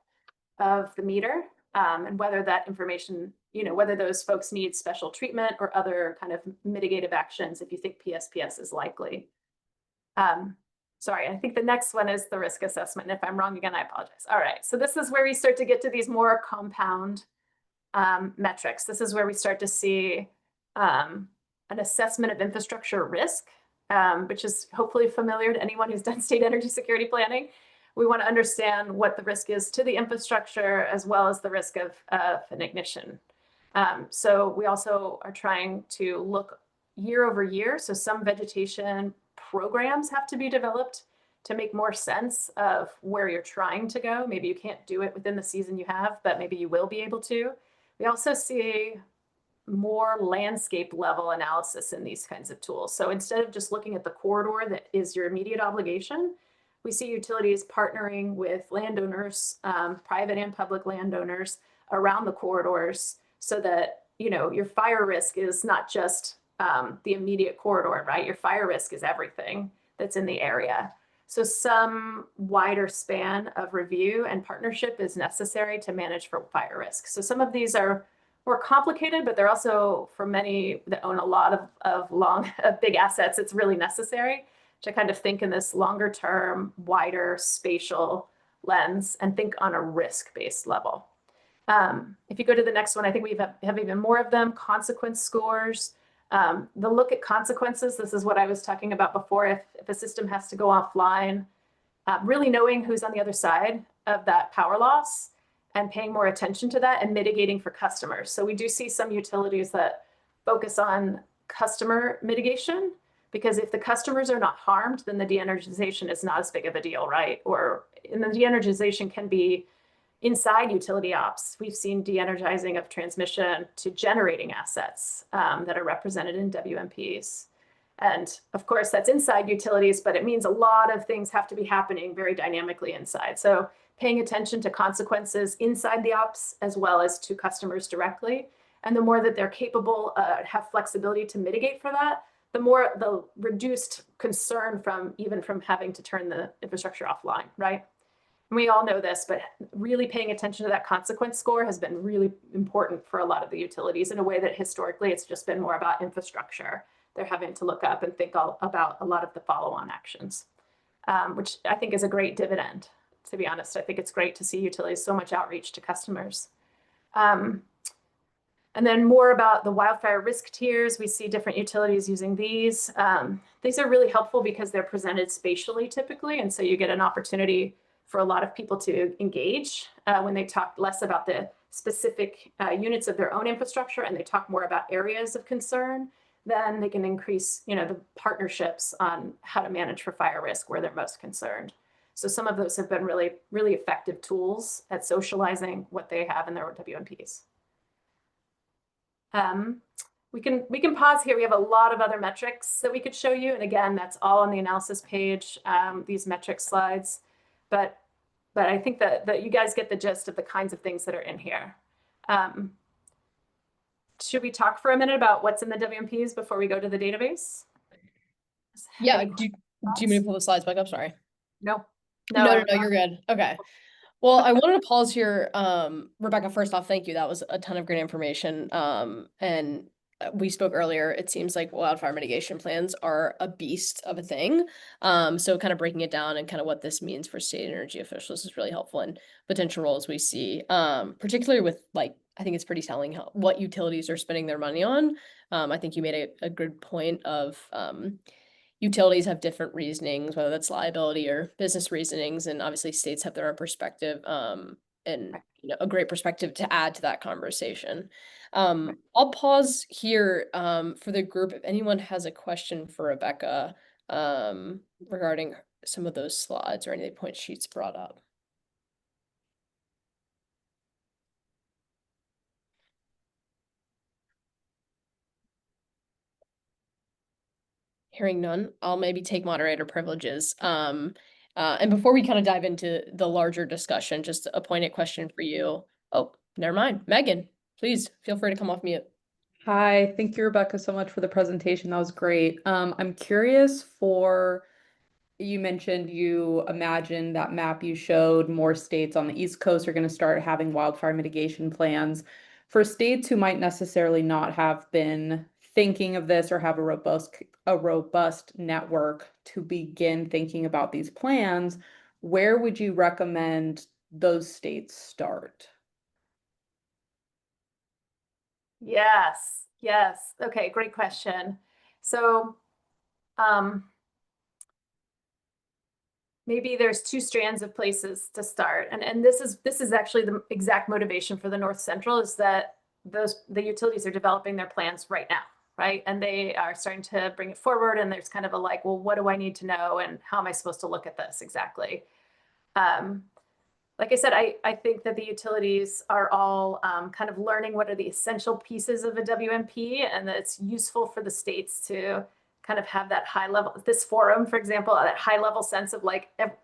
of the meter, and whether that information, whether those folks need special treatment or other kind of mitigative actions if you think PSPS is likely. Sorry, I think the next one is the risk assessment. And if I'm wrong again, I apologize. All right, so this is where we start to get to these more compound metrics. This is where we start to see an assessment of infrastructure risk, which is hopefully familiar to anyone who's done state energy security planning. We want to understand what the risk is to the infrastructure as well as the risk of an ignition. So we also are trying to look year over year. So some vegetation programs have to be developed to make more sense of where you're trying to go. Maybe you can't do it within the season you have, but maybe you will be able to. We also see more landscape level analysis in these kinds of tools. So instead of just looking at the corridor that is your immediate obligation, we see utilities partnering with landowners, private and public landowners around the corridors so that, your fire risk is not just the immediate corridor, right? Your fire risk is everything that's in the area. So some wider span of review and partnership is necessary to manage for fire risk. So some of these are more complicated, but they're also, for many that own a lot of big assets, it's really necessary to kind of think in this longer term, wider spatial lens and think on a risk-based level. If you go to the next one, I think we have even more of them. Consequence scores. The look at consequences, this is what I was talking about before. If a system has to go offline, really knowing who's on the other side of that power loss and paying more attention to that and mitigating for customers. So we do see some utilities that focus on customer mitigation, because if the customers are not harmed, then the de-energization is not as big of a deal, right? And the de-energization can be inside utility ops. We've seen de-energizing of transmission to generating assets that are represented in WMPs. And of course, that's inside utilities, but it means a lot of things have to be happening very dynamically inside. So paying attention to consequences inside the ops as well as to customers directly. And the more that they're capable, have flexibility to mitigate for that, the more the reduced concern from having to turn the infrastructure offline, right? And we all know this, but really paying attention to that consequence score has been really important for a lot of the utilities in a way that historically it's just been more about infrastructure. They're having to look up and think about a lot of the follow-on actions, which I think is a great dividend, to be honest. I think it's great to see utilities so much outreach to customers. And then more about the wildfire risk tiers. We see different utilities using these. These are really helpful because they're presented spatially typically. And so you get an opportunity for a lot of people to engage when they talk less about the specific units of their own infrastructure and they talk more about areas of concern. Then they can increase, the partnerships on how to manage for fire risk where they're most concerned. So some of those have been really, really effective tools at socializing what they have in their WMPs. We can pause here. We have a lot of other metrics that we could show you. And again, that's all on the analysis page, these metric slides. But I think that you guys get the gist of the kinds of things that are in here. Should we talk for a minute about what's in the WMPs before we go to the database? Yeah, do you want me to pull the slides back up? Sorry. No, you're good. Okay. Well, I wanted to pause here. Rebecca, first off, thank you. That was a ton of great information. And we spoke earlier, it seems like wildfire mitigation plans are a beast of a thing. So kind of breaking it down and kind of what this means for state energy officials is really helpful, and potential roles we see, particularly with I think it's pretty telling what utilities are spending their money on. I think you made a good point of utilities have different reasonings, whether that's liability or business reasonings, and obviously states have their own perspective, and a great perspective to add to that conversation. I'll pause here for the group if anyone has a question for Rebecca regarding some of those slides or any point sheets brought up. Hearing none, I'll maybe take moderator privileges. And before we kind of dive into the larger discussion, just a pointed question for you. Oh, never mind. Megan, please feel free to come off mute. Hi, thank you, Rebecca, so much for the presentation. That was great. I'm curious you mentioned you imagine that map you showed, more states on the East Coast are going to start having wildfire mitigation plans. For states who might necessarily not have been thinking of this or have a robust network to begin thinking about these plans, where would you recommend those states start? Yes. Okay, great question. So maybe there's two strands of places to start. And this is actually the exact motivation for the North Central, is that the utilities are developing their plans right now. Right. And they are starting to bring it forward. And there's kind of well, what do I need to know? And how am I supposed to look at this exactly? Like I said, I think that the utilities are all kind of learning what are the essential pieces of a WMP, and that it's useful for the states to kind of have that high level, this forum, for example, that high level sense of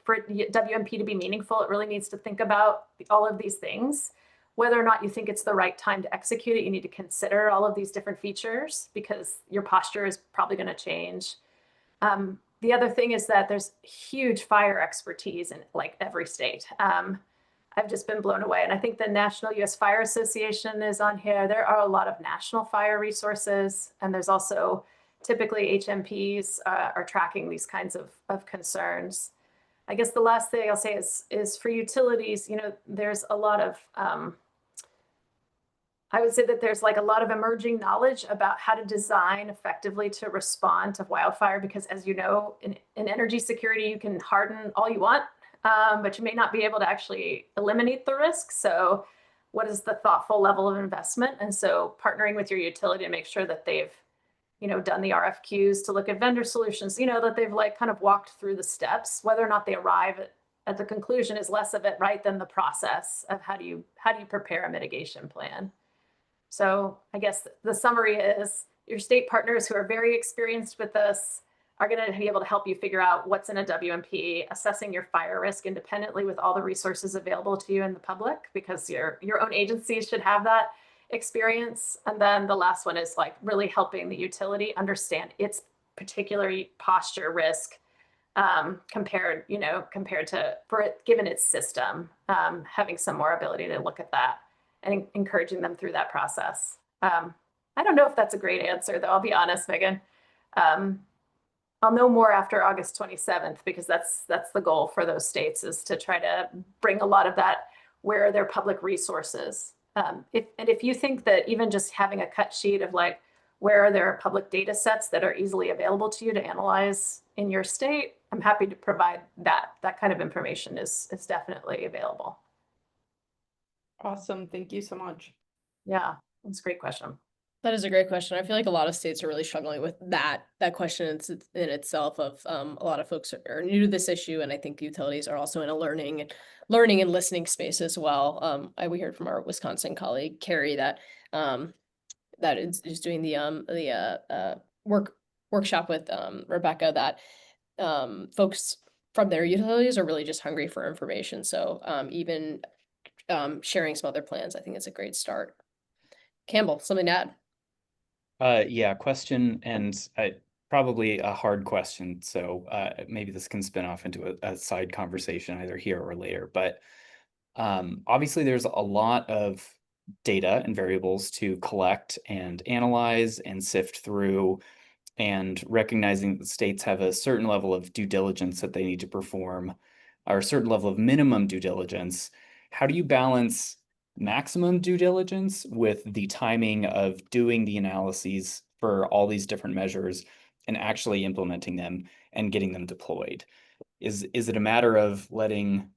for WMP to be meaningful, it really needs to think about all of these things. Whether or not you think it's the right time to execute it, you need to consider all of these different features because your posture is probably going to change. The other thing is that there's huge fire expertise in every state. I've just been blown away. And I think the National U.S. Fire Association is on here. There are a lot of national fire resources. And there's also typically HMPs are tracking these kinds of concerns. I guess the last thing I'll say is for utilities, there's a lot of I would say that there's like a lot of emerging knowledge about how to design effectively to respond to wildfire, because as you know, in energy security, you can harden all you want, but you may not be able to actually eliminate the risk. So what is the thoughtful level of investment? And so partnering with your utility to make sure that they've, done the RFQs to look at vendor solutions, that they've like kind of walked through the steps. Whether or not they arrive at the conclusion is less of it, right, than the process of how do you prepare a mitigation plan. So I guess the summary is your state partners who are very experienced with this are going to be able to help you figure out what's in a WMP, assessing your fire risk independently with all the resources available to you in the public, because your own agencies should have that experience. And then the last one is like really helping the utility understand its particular posture risk compared to, for it, given its system, having some more ability to look at that and encouraging them through that process. I don't know if that's a great answer, though. I'll be honest, Megan. I'll know more after August 27th, because that's the goal for those states, is to try to bring a lot of that, where are their public resources. If you think that even just having a cut sheet of like, where are there public data sets that are easily available to you to analyze in your state, I'm happy to provide that. That kind of information is definitely available. Awesome. Thank you so much. Yeah, that's a great question. That is a great question. I feel like a lot of states are really struggling with that question in itself. Of a lot of folks are new to this issue, and I think the utilities are also in a learning and listening space as well. We heard from our Wisconsin colleague Carrie that that is doing the workshop with Rebecca, that folks from their utilities are really just hungry for information. So even sharing some other plans, I think is a great start. Campbell, something to add? Yeah, question, and probably a hard question. So maybe this can spin off into a side conversation either here or later. But obviously, there's a lot of data and variables to collect and analyze and sift through, and recognizing that the states have a certain level of due diligence that they need to perform, or a certain level of minimum due diligence. How do you balance maximum due diligence with the timing of doing the analyses for all these different measures and actually implementing them and getting them deployed? Is it a matter of letting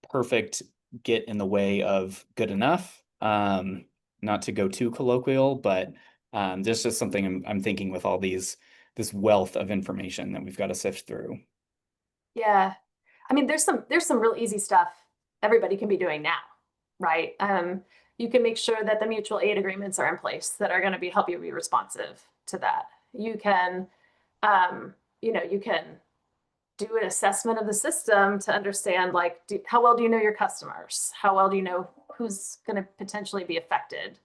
perfect get in the way of good enough? Not to go too colloquial, but there's just something I'm thinking with all this wealth of information that we've got to sift through. Yeah, I mean, there's some real easy stuff everybody can be doing now, right? You can make sure that the mutual aid agreements are in place that are going to help you be responsive to that. You can, you can do an assessment of the system to understand, like, how well do you know your customers? How well do you know who's going to potentially be affected?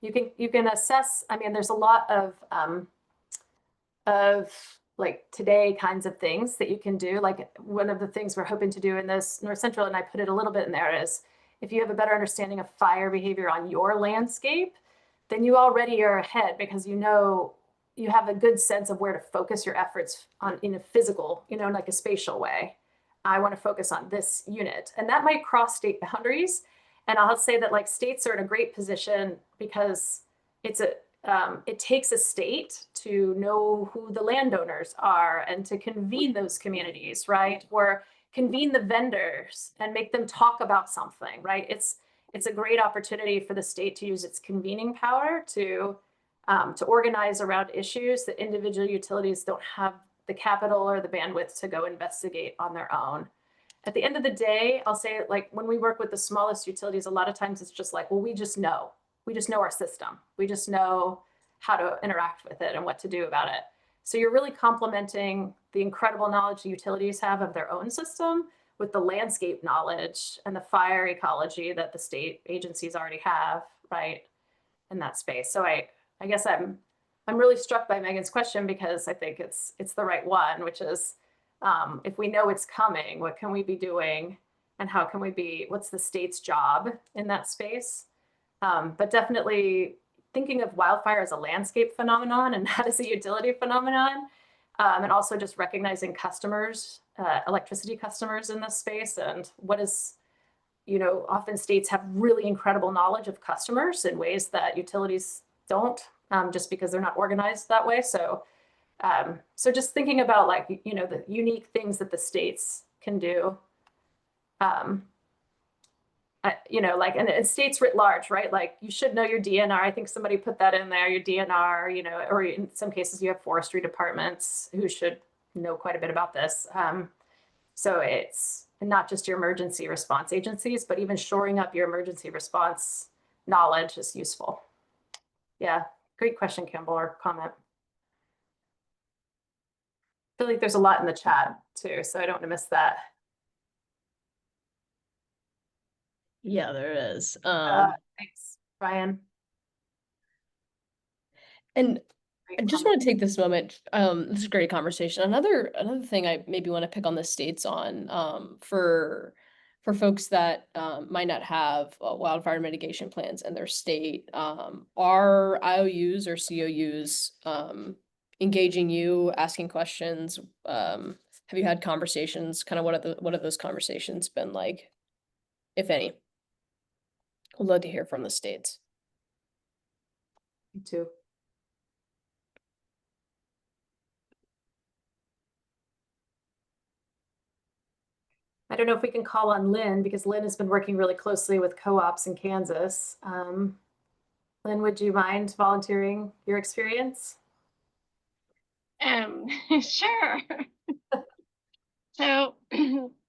You can assess. I mean, there's a lot of like today kinds of things that you can do. Like one of the things we're hoping to do in this North Central, and I put it a little bit in there, is if you have a better understanding of fire behavior on your landscape, then you already are ahead, because you have a good sense of where to focus your efforts on in a physical, like a spatial way. I want to focus on this unit, and that might cross state boundaries. And I'll say that like states are in a great position, because it takes a state to know who the landowners are and to convene those communities, right? Or convene the vendors and make them talk about something, right? It's a great opportunity for the state to use its convening power to organize around issues that individual utilities don't have the capital or the bandwidth to go investigate on their own. At the end of the day, I'll say, like, when we work with the smallest utilities, a lot of times it's just like, well, we just know our system. We just know how to interact with it and what to do about it. So you're really complementing the incredible knowledge the utilities have of their own system with the landscape knowledge and the fire ecology that the state agencies already have, right, in that space. So I guess I'm really struck by Megan's question, because I think it's the right one, which is, if we know it's coming, what can we be doing, and how can we what's the state's job in that space? But definitely thinking of wildfire as a landscape phenomenon and not as a utility phenomenon, and also just recognizing customers, electricity customers in this space, and what is you know, often states have really incredible knowledge of customers in ways that utilities don't, just because they're not organized that way. So, so just thinking about like, you know, the unique things that the states can do. You know, like, and states writ large, right? Like you should know your DNR. I think somebody put that in there, your DNR, you know, or in some cases you have forestry departments who should know quite a bit about this. So it's not just your emergency response agencies, but even shoring up your emergency response knowledge is useful. Yeah, great question, Campbell, or comment. I feel like there's a lot in the chat too, so I don't want to miss that. Yeah, there is. Thanks, Brian. And Great I just comment. want to take this moment. This is a great conversation. Another thing I maybe want to pick on the states on, for folks that might not have wildfire mitigation plans in their state, are IOUs or COUs engaging you, asking questions? Have you had conversations? Kind of what have those conversations been like, if any? I'd love to hear from the states. Me too. I don't know if we can call on Lynn because Lynn has been working really closely with co-ops in Kansas. Lynn, would you mind volunteering your experience? Sure. So,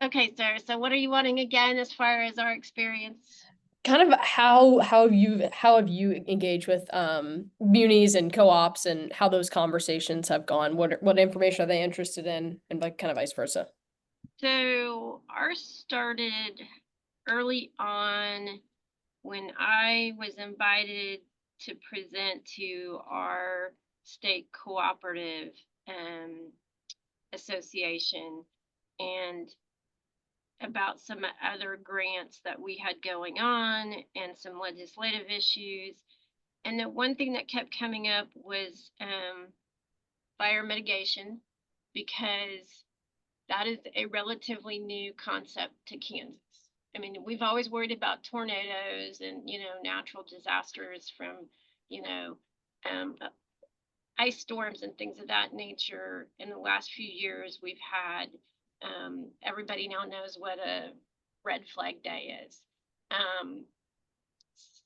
okay, Sarah, so what are you wanting again as far as our experience? Kind of how have you engaged with munis and co-ops, and how those conversations have gone? What information are they interested in, and like kind of vice versa? So ours started early on when I was invited to present to our state cooperative association and about some other grants that we had going on and some legislative issues. And the one thing that kept coming up was fire mitigation, because that is a relatively new concept to Kansas. I mean, we've always worried about tornadoes and, you know, natural disasters from, you know, ice storms and things of that nature. In the last few years, we've had, everybody now knows what a red flag day is.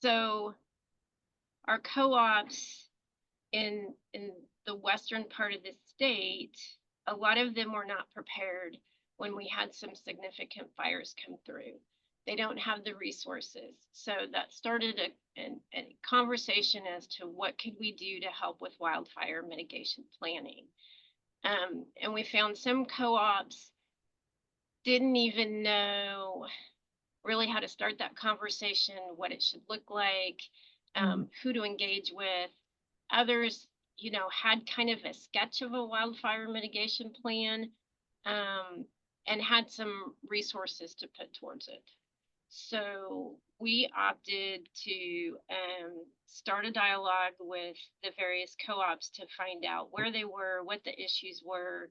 So our co-ops in the western part of the state, a lot of them were not prepared when we had some significant fires come through. They don't have the resources. So that started a conversation as to what could we do to help with wildfire mitigation planning. And we found some co-ops didn't even know really how to start that conversation, what it should look like, who to engage with. Others, you know, had kind of a sketch of a wildfire mitigation plan, and had some resources to put towards it. So we opted to start a dialogue with the various co-ops to find out where they were, what the issues were.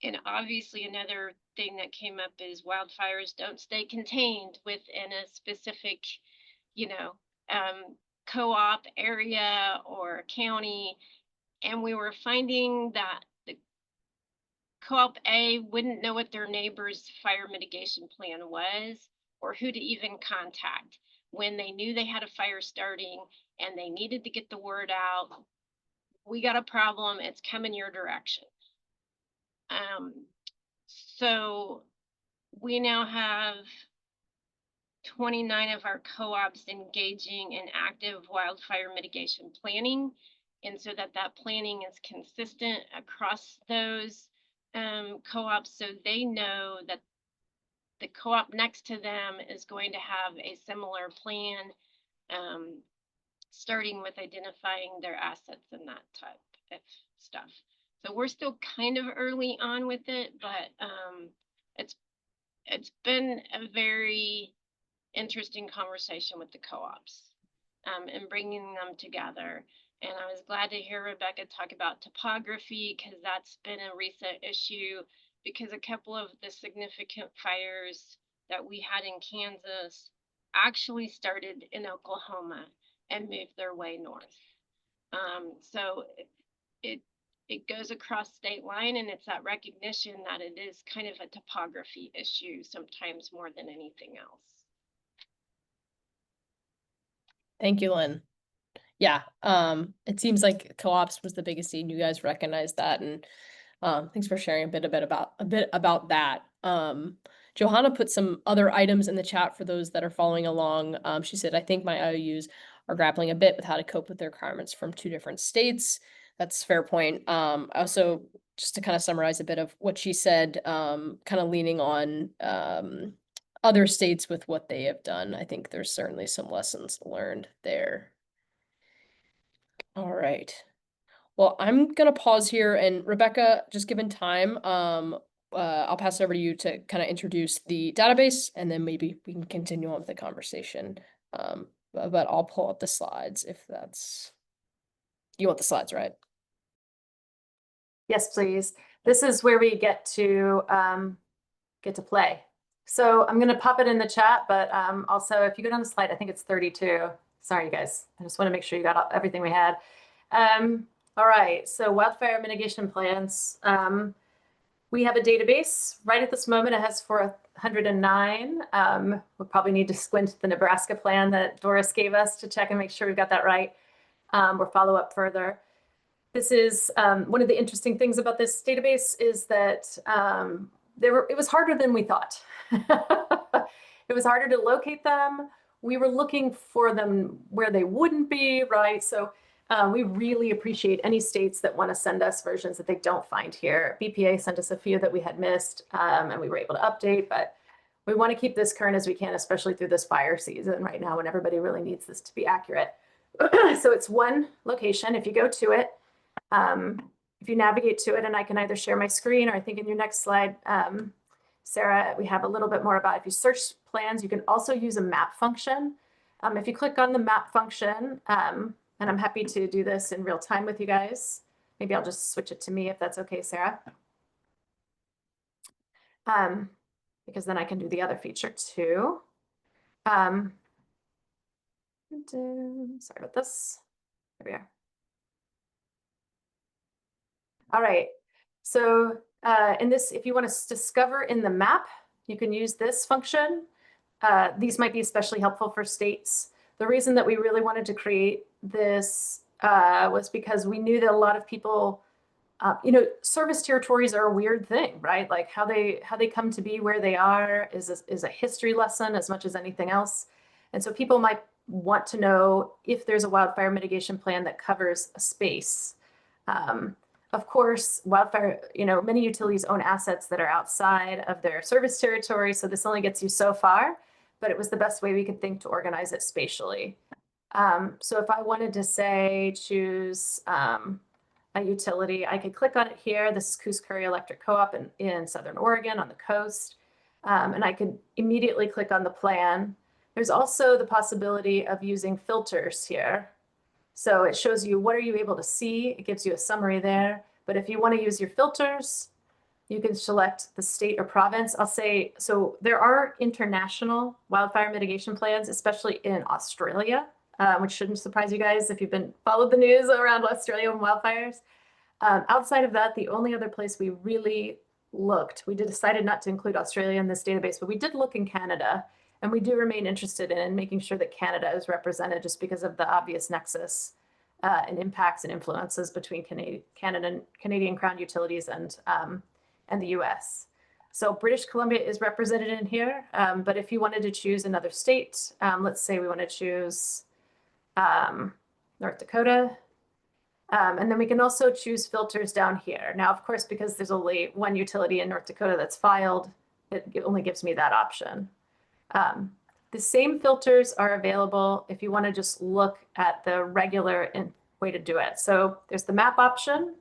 And obviously another thing that came up is wildfires don't stay contained within a specific, you know, co-op area or county. And we were finding that the co-op A wouldn't know what their neighbor's fire mitigation plan was, or who to even contact when they knew they had a fire starting and they needed to get the word out. We got a problem, it's coming your direction. So we now have 29 of our co-ops engaging in active wildfire mitigation planning. And so that planning is consistent across those co-ops, so they know that the co-op next to them is going to have a similar plan, starting with identifying their assets and that type of stuff. So we're still kind of early on with it, but it's been a very interesting conversation with the co-ops, and bringing them together. And I was glad to hear Rebecca talk about topography, because that's been a recent issue, because a couple of the significant fires that we had in Kansas actually started in Oklahoma and moved their way north. So it goes across state line, and it's that recognition that it is kind of a topography issue sometimes more than anything else. Thank you, Lynn. Yeah, it seems like co-ops was the biggest need. You guys recognize that, and thanks for sharing a bit about that. Johanna put some other items in the chat for those that are following along. She said, I think my IOUs are grappling a bit with how to cope with the requirements from 2 different states. That's a fair point. Also, just to kind of summarize a bit of what she said, kind of leaning on other states with what they have done. I think there's certainly some lessons learned there. All right. Well, I'm gonna pause here, and Rebecca, just given time, I'll pass it over to you to kind of introduce the database, and then maybe we can continue on with the conversation. But I'll pull up the slides if that's, you want the slides, right? Yes, please. This is where we get to play. So I'm going to pop it in the chat, but also if you go down the slide, I think it's 32. Sorry, you guys. I just want to make sure you got everything we had. All right. So wildfire mitigation plans. We have a database right at this moment. It has 409. We'll probably need to squint the Nebraska plan that Doris gave us to check and make sure we've got that right, or follow up further. This is one of the interesting things about this database is that it was harder than we thought. It was harder to locate them. We were looking for them where they wouldn't be, right? So we really appreciate any states that want to send us versions that they don't find here. BPA sent us a few that we had missed, and we were able to update, but we want to keep this current as we can, especially through this fire season right now when everybody really needs this to be accurate. So it's one location. If you go to it, if you navigate to it, and I can either share my screen or I think in your next slide, Sarah, we have a little bit more about if you search plans, you can also use a map function. If you click on the map function, and I'm happy to do this in real time with you guys. Maybe I'll just switch it to me if that's okay, Sarah. Because then I can do the other feature too. Sorry about this. There we are. All right, so in this, if you want to discover in the map, you can use this function. These might be especially helpful for states. The reason that we really wanted to create this was because we knew that a lot of people, service territories are a weird thing, right? Like how they come to be where they are is a history lesson as much as anything else. And so people might want to know if there's a wildfire mitigation plan that covers a space. Of course, wildfire, many utilities own assets that are outside of their service territory, so this only gets you so far, but it was the best way we could think to organize it spatially. So if I wanted to say, choose a utility, I could click on it here. This is Coos Curry Electric Co-op in Southern Oregon on the coast, and I could immediately click on the plan. There's also the possibility of using filters here. So it shows you what are you able to see. It gives you a summary there. But if you want to use your filters, you can select the state or province. I'll say, so there are international wildfire mitigation plans, especially in Australia, which shouldn't surprise you guys if you've followed the news around Australia and wildfires. Outside of that, the only other place we really looked, we decided not to include Australia in this database, but we did look in Canada. And we do remain interested in making sure that Canada is represented just because of the obvious nexus and impacts and influences between Canadian Crown utilities and the US. So British Columbia is represented in here, but if you wanted to choose another state, let's say we want to choose North Dakota, and then we can also choose filters down here. Now, of course, because there's only one utility in North Dakota that's filed, it only gives me that option. The same filters are available if you want to just look at the regular way to do it. So there's the map option,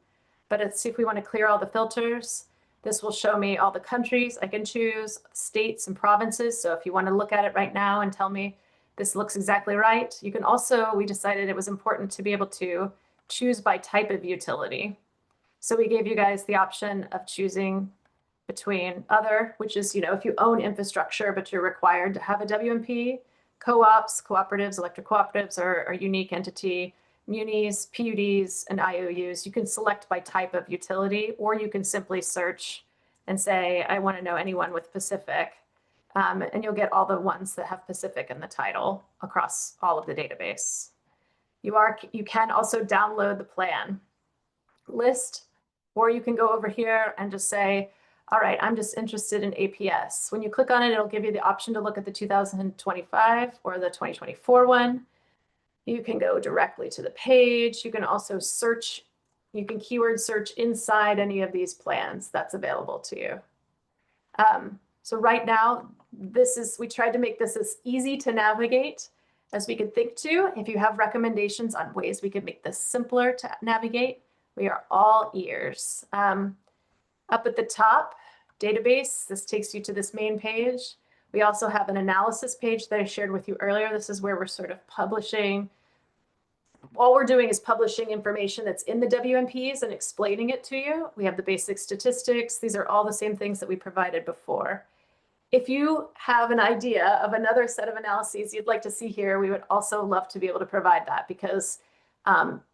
but let's see if we want to clear all the filters. This will show me all the countries I can choose, states and provinces. So if you want to look at it right now and tell me this looks exactly right, you can also, we decided it was important to be able to choose by type of utility. So we gave you guys the option of choosing between other, which is, if you own infrastructure, but you're required to have a WMP, co-ops, cooperatives, electric cooperatives are a unique entity, munis, PUDs, and IOUs. You can select by type of utility, or you can simply search and say, I want to know anyone with Pacific. And you'll get all the ones that have Pacific in the title across all of the database. You can also download the plan list, or you can go over here and just say, all right, I'm just interested in APS. When you click on it, it'll give you the option to look at the 2025 or the 2024 one. You can go directly to the page. You can also search. You can keyword search inside any of these plans that's available to you. So right now, we tried to make this as easy to navigate as we could think to. If you have recommendations on ways we could make this simpler to navigate, we are all ears. Up at the top, database, this takes you to this main page. We also have an analysis page that I shared with you earlier. This is where we're sort of publishing. All we're doing is publishing information that's in the WMPs and explaining it to you. We have the basic statistics. These are all the same things that we provided before. If you have an idea of another set of analyses you'd like to see here, we would also love to be able to provide that, because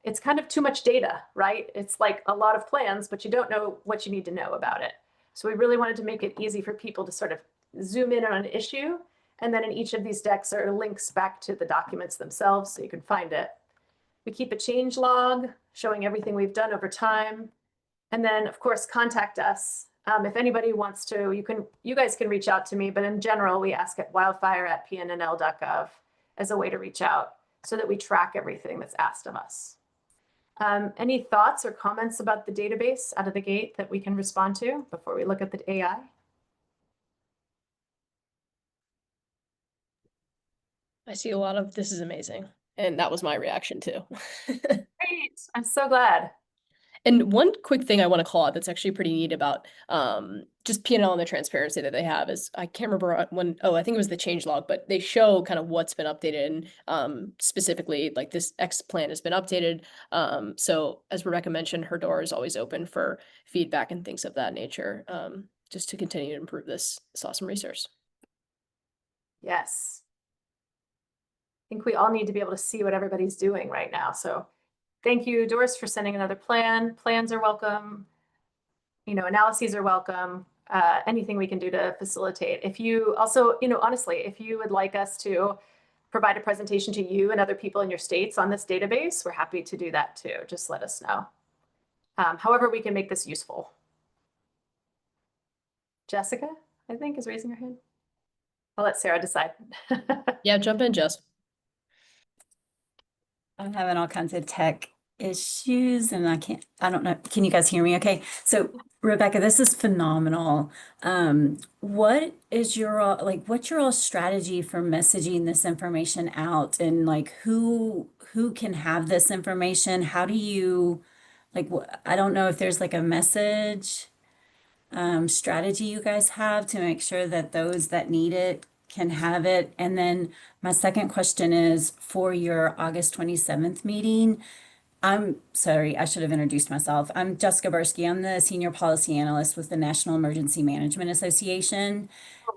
it's kind of too much data, right? It's like a lot of plans, but you don't know what you need to know about it. So we really wanted to make it easy for people to sort of zoom in on an issue. And then in each of these decks are links back to the documents themselves, so you can find it. We keep a change log showing everything we've done over time. And then, of course, contact us. If anybody wants to, you guys can reach out to me, but in general, we ask at wildfire@pnnl.gov as a way to reach out so that we track everything that's asked of us. Any thoughts or comments about the database out of the gate that we can respond to before we look at the AI? I see a lot of, this is amazing. And that was my reaction too. Great, I'm so glad. And one quick thing I want to call out that's actually pretty neat about just PNNL and the transparency that they have is, I can't remember when, I think it was the change log, but they show kind of what's been updated, and specifically like this X plan has been updated. So as Rebecca mentioned, her door is always open for feedback and things of that nature, just to continue to improve this awesome resource. Yes. I think we all need to be able to see what everybody's doing right now. So thank you, Doris, for sending another plan. Plans are welcome. Analyses are welcome. Anything we can do to facilitate. If you also, honestly, if you would like us to provide a presentation to you and other people in your states on this database, we're happy to do that too. Just let us know. However, we can make this useful. Jessica, I think, is raising her hand. I'll let Sarah decide. Yeah, jump in, Jess. I'm having all kinds of tech issues and I don't know. Can you guys hear me okay? So Rebecca, this is phenomenal. What is what's your all strategy for messaging this information out, and like who can have this information? How do you, I don't know if there's like a message strategy you guys have to make sure that those that need it can have it. And then my second question is, for your August 27th meeting, I'm sorry, I should have introduced myself. I'm Jessica Bursky. I'm the Senior Policy Analyst with the National Emergency Management Association.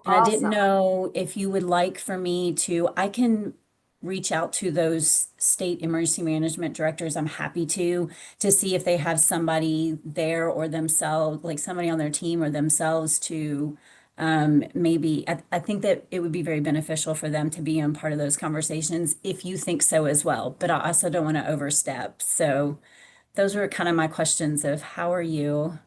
And I didn't know if you would like for me to, I can reach out to those state emergency management directors. I'm happy to see if they have somebody there or themselves, like somebody on their team or themselves to maybe, I think that it would be very beneficial for them to be in part of those conversations if you think so as well, but I also don't want to overstep. So those were kind of my questions of how are you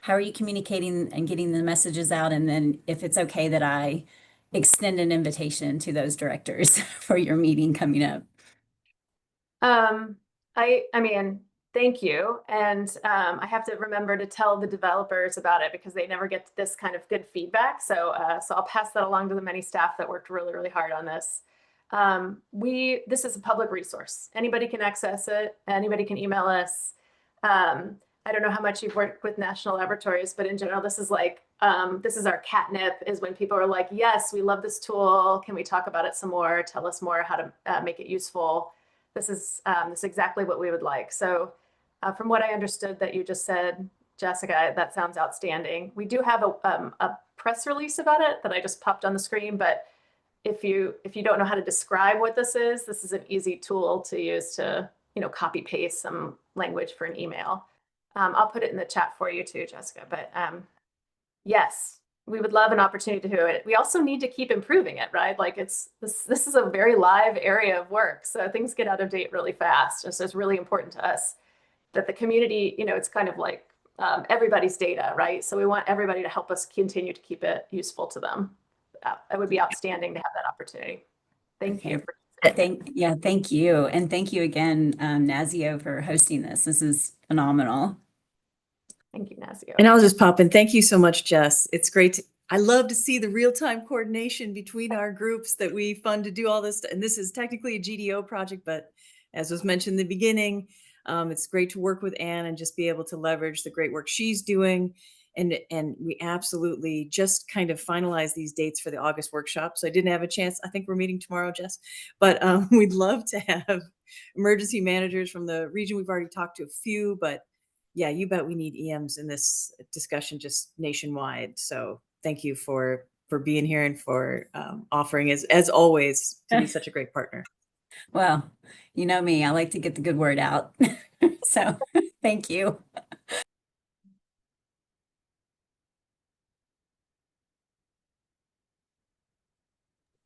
communicating and getting the messages out? And then if it's okay that I extend an invitation to those directors for your meeting coming up. I mean, thank you. And I have to remember to tell the developers about it because they never get this kind of good feedback. So I'll pass that along to the many staff that worked really, really hard on this. This is a public resource. Anybody can access it. Anybody can email us. I don't know how much you've worked with national laboratories, but in general, this is like, this is our catnip, is when people are like, yes, we love this tool. Can we talk about it some more? Tell us more how to make it useful. This is exactly what we would like. So from what I understood that you just said, Jessica. That sounds outstanding. We do have a press release about it that I just popped on the screen, but if you don't know how to describe what this is an easy tool to use to, copy paste some language for an email. I'll put it in the chat for you too, Jessica, but yes, we would love an opportunity to do it. We also need to keep improving it, right? Like this is a very live area of work. So things get out of date really fast. And so it's really important to us that the community, it's kind of like everybody's data, right? So we want everybody to help us continue to keep it useful to them. It would be outstanding to have that opportunity. Thank you. Thank you. And thank you again, NASEO, for hosting this. This is phenomenal. Thank you, NASEO. And I'll just pop in. Thank you so much, Jess. It's great. I love to see the real-time coordination between our groups that we fund to do all this. And this is technically a GDO project, but as was mentioned in the beginning, it's great to work with Anne and just be able to leverage the great work she's doing. And we absolutely just kind of finalize these dates for the August workshop. So I didn't have a chance. I think we're meeting tomorrow, Jess, but we'd love to have emergency managers from the region. We've already talked to a few, but yeah, you bet we need EMs in this discussion just nationwide. So thank you for being here and for offering, as always, to be such a great partner. Well, you know me, I like to get the good word out. So thank you.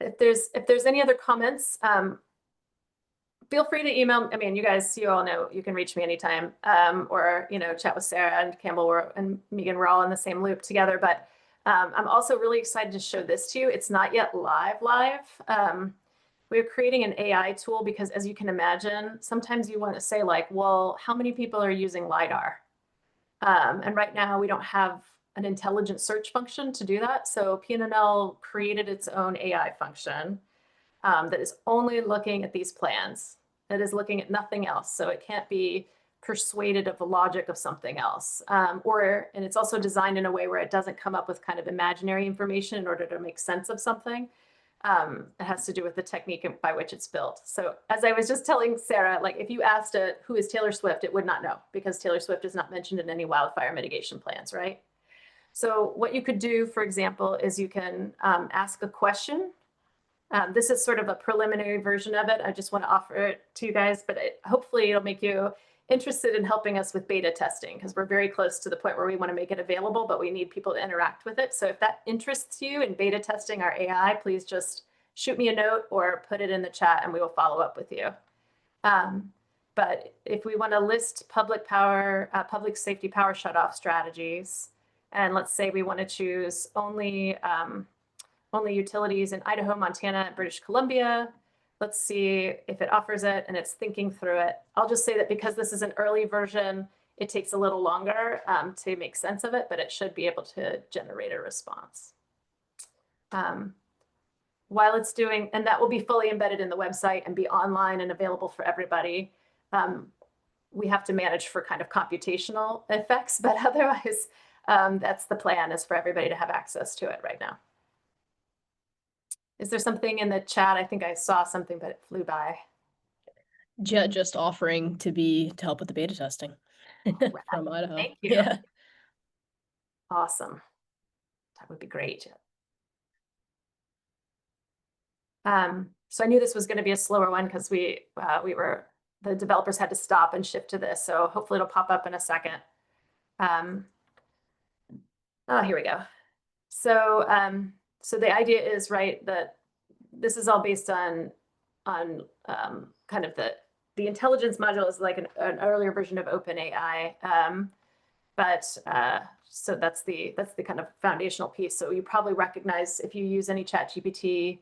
If there's any other comments, feel free to email. I mean, you all know you can reach me anytime, or chat with Sarah and Campbell and Megan. We're all in the same loop together. But I'm also really excited to show this to you. It's not yet live. We're creating an AI tool because, as you can imagine, sometimes you want to say like, well, how many people are using LiDAR? And right now we don't have an intelligent search function to do that. So PNNL created its own AI function that is only looking at these plans. That is looking at nothing else. So it can't be persuaded of the logic of something else. And it's also designed in a way where it doesn't come up with kind of imaginary information in order to make sense of something. It has to do with the technique by which it's built. So as I was just telling Sarah, like if you asked it, who is Taylor Swift, it would not know because Taylor Swift is not mentioned in any wildfire mitigation plans, right? So what you could do, for example, is you can ask a question. This is sort of a preliminary version of it. I just want to offer it to you guys, but hopefully it'll make you interested in helping us with beta testing because we're very close to the point where we want to make it available, but we need people to interact with it. So if that interests you in beta testing our AI, please just shoot me a note or put it in the chat and we will follow up with you. But if we want to list public safety power shutoff strategies, and let's say we want to choose only utilities in Idaho, Montana, and British Columbia. Let's see if it offers it and it's thinking through it. I'll just say that because this is an early version, it takes a little longer to make sense of it, but it should be able to generate a response. While it's doing, and that will be fully embedded in the website and be online and available for everybody. We have to manage for kind of computational effects, but otherwise, that's the plan, is for everybody to have access to it right now. Is there something in the chat? I think I saw something, but it flew by. Just offering to help with the beta testing from Idaho. Thank you. Yeah. Awesome. That would be great. So I knew this was going to be a slower one because the developers had to stop and shift to this. So hopefully it'll pop up in a second. Oh, here we go. So, so the idea is, right, that this is all based on kind of the intelligence module is like an earlier version of OpenAI. So that's the kind of foundational piece. So you probably recognize, if you use any ChatGPT,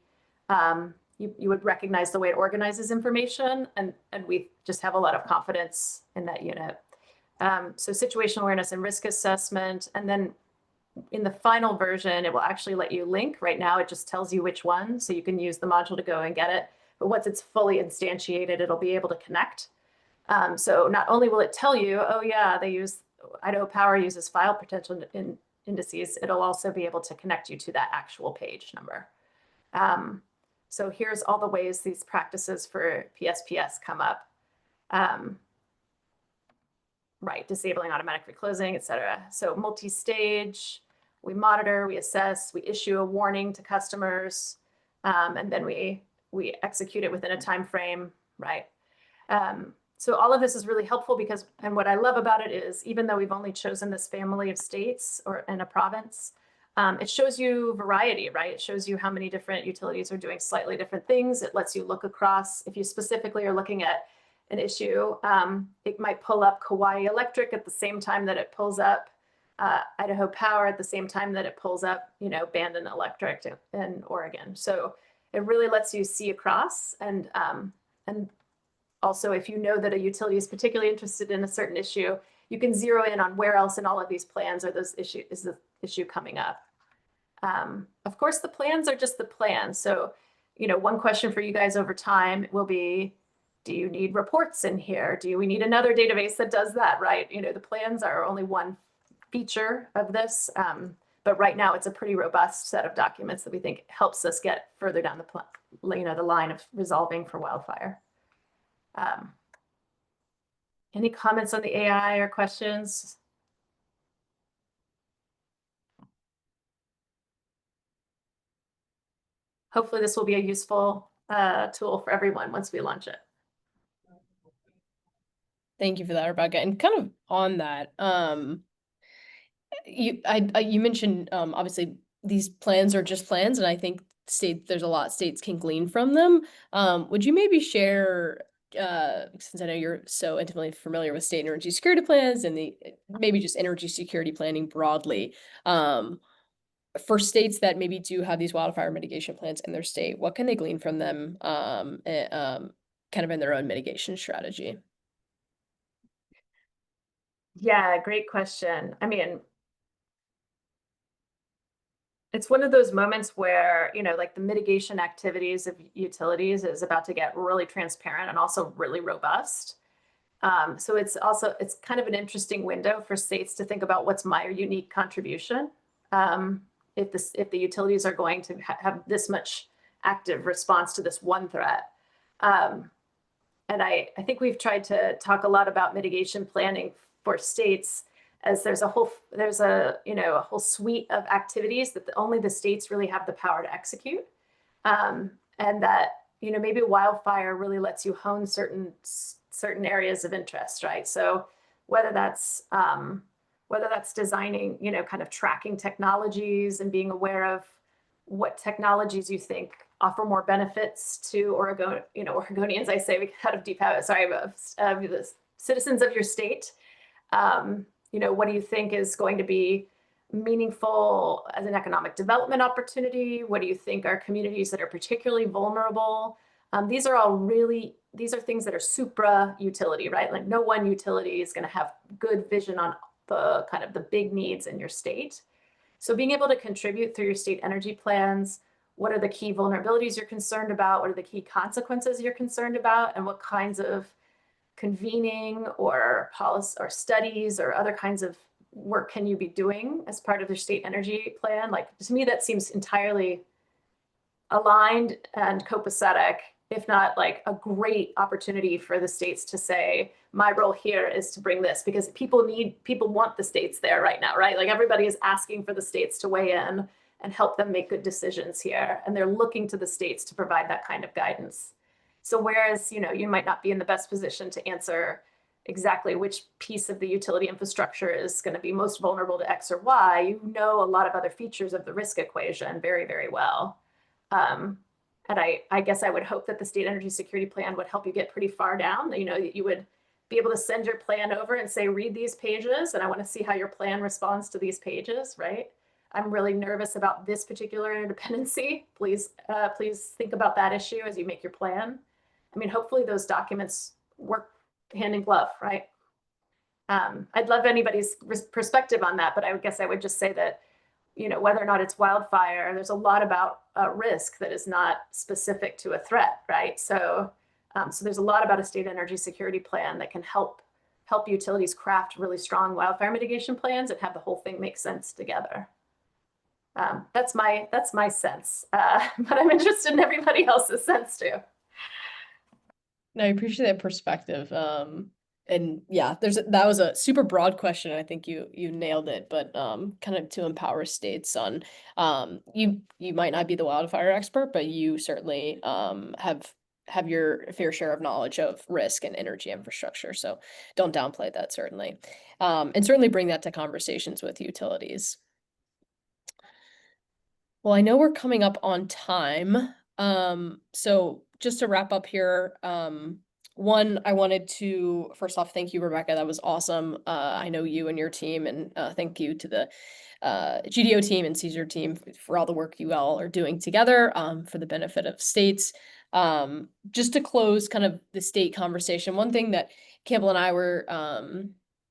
you would recognize the way it organizes information, and we just have a lot of confidence in that unit. So situational awareness and risk assessment, and then in the final version, it will actually let you link. Right now, it just tells you which one, so you can use the module to go and get it. But once it's fully instantiated, it'll be able to connect. So not only will it tell you, oh yeah, Idaho Power uses file potential indices, it'll also be able to connect you to that actual page number. So here's all the ways these practices for PSPS come up. right, disabling automatic reclosing, et cetera. So multi-stage, we monitor, we assess, we issue a warning to customers, and then we execute it within a time frame, right? So all of this is really helpful because, and what I love about it is, even though we've only chosen this family of states or in a province, it shows you variety, right? It shows you how many different utilities are doing slightly different things. It lets you look across. If you specifically are looking at an issue, it might pull up Kauai Electric at the same time that it pulls up Idaho Power at the same time that it pulls up, Bandon Electric in Oregon. So it really lets you see across, and also if you know that a utility is particularly interested in a certain issue, you can zero in on where else in all of these plans are those is the issue coming up. Of course, the plans are just the plans. So, one question for you guys over time will be, do you need reports in here? Do we need another database that does that, right? The plans are only one feature of this, but right now it's a pretty robust set of documents that we think helps us get further down the line of resolving for wildfire. Any comments on the AI or questions? Hopefully this will be a useful tool for everyone once we launch it. Thank you for that, Rebecca. And kind of on that, you mentioned obviously these plans are just plans, and I think there's a lot states can glean from them. Would you maybe share, since I know you're so intimately familiar with state energy security plans and maybe just energy security planning broadly, for states that maybe do have these wildfire mitigation plans in their state, what can they glean from them, kind of in their own mitigation strategy? Yeah, great question. I mean, it's one of those moments where, like the mitigation activities of utilities is about to get really transparent and also really robust. So it's kind of an interesting window for states to think about what's my unique contribution. If the utilities are going to have this much active response to this one threat. And I think we've tried to talk a lot about mitigation planning for states, as there's a whole suite of activities that only the states really have the power to execute. And that, maybe wildfire really lets you hone certain areas of interest, right? So whether that's designing, kind of tracking technologies and being aware of what technologies you think offer more benefits to Oregonians, I say, we kind of deep habit, sorry, the citizens of your state. What do you think is going to be meaningful as an economic development opportunity? What do you think are communities that are particularly vulnerable? These are things that are supra utility, right? Like no one utility is going to have good vision on the kind of the big needs in your state. So being able to contribute through your state energy plans, what are the key vulnerabilities you're concerned about? What are the key consequences you're concerned about? And what kinds of convening or policy or studies or other kinds of work can you be doing as part of your state energy plan? Like, to me, that seems entirely aligned and copacetic, if not like a great opportunity for the states to say, my role here is to bring this, because people want the states there right now, right? Like everybody is asking for the states to weigh in and help them make good decisions here. And they're looking to the states to provide that kind of guidance. So whereas, you might not be in the best position to answer exactly which piece of the utility infrastructure is going to be most vulnerable to X or Y, you know a lot of other features of the risk equation very, very well. And I guess I would hope that the state energy security plan would help you get pretty far down. You would be able to send your plan over and say, read these pages, and I want to see how your plan responds to these pages, right? I'm really nervous about this particular interdependency. Please think about that issue as you make your plan. I mean, hopefully those documents work hand in glove, right? I'd love anybody's perspective on that, but I guess I would just say that, whether or not it's wildfire, there's a lot about risk that is not specific to a threat, right? So there's a lot about a state energy security plan that can help utilities craft really strong wildfire mitigation plans and have the whole thing make sense together. That's my sense, but I'm interested in everybody else's sense too. No, I appreciate that perspective. and yeah, that was a super broad question. I think you nailed it, but kind of to empower states on you might not be the wildfire expert, but you certainly have your fair share of knowledge of risk and energy infrastructure. So don't downplay that, certainly. And certainly bring that to conversations with utilities. Well, I know we're coming up on time. So just to wrap up here, one, I wanted to first off thank you, Rebecca. That was awesome. I know you and your team, and thank you to the GDO team and CESER team for all the work you all are doing together for the benefit of states. Just to close kind of the state conversation, one thing that Campbell and I were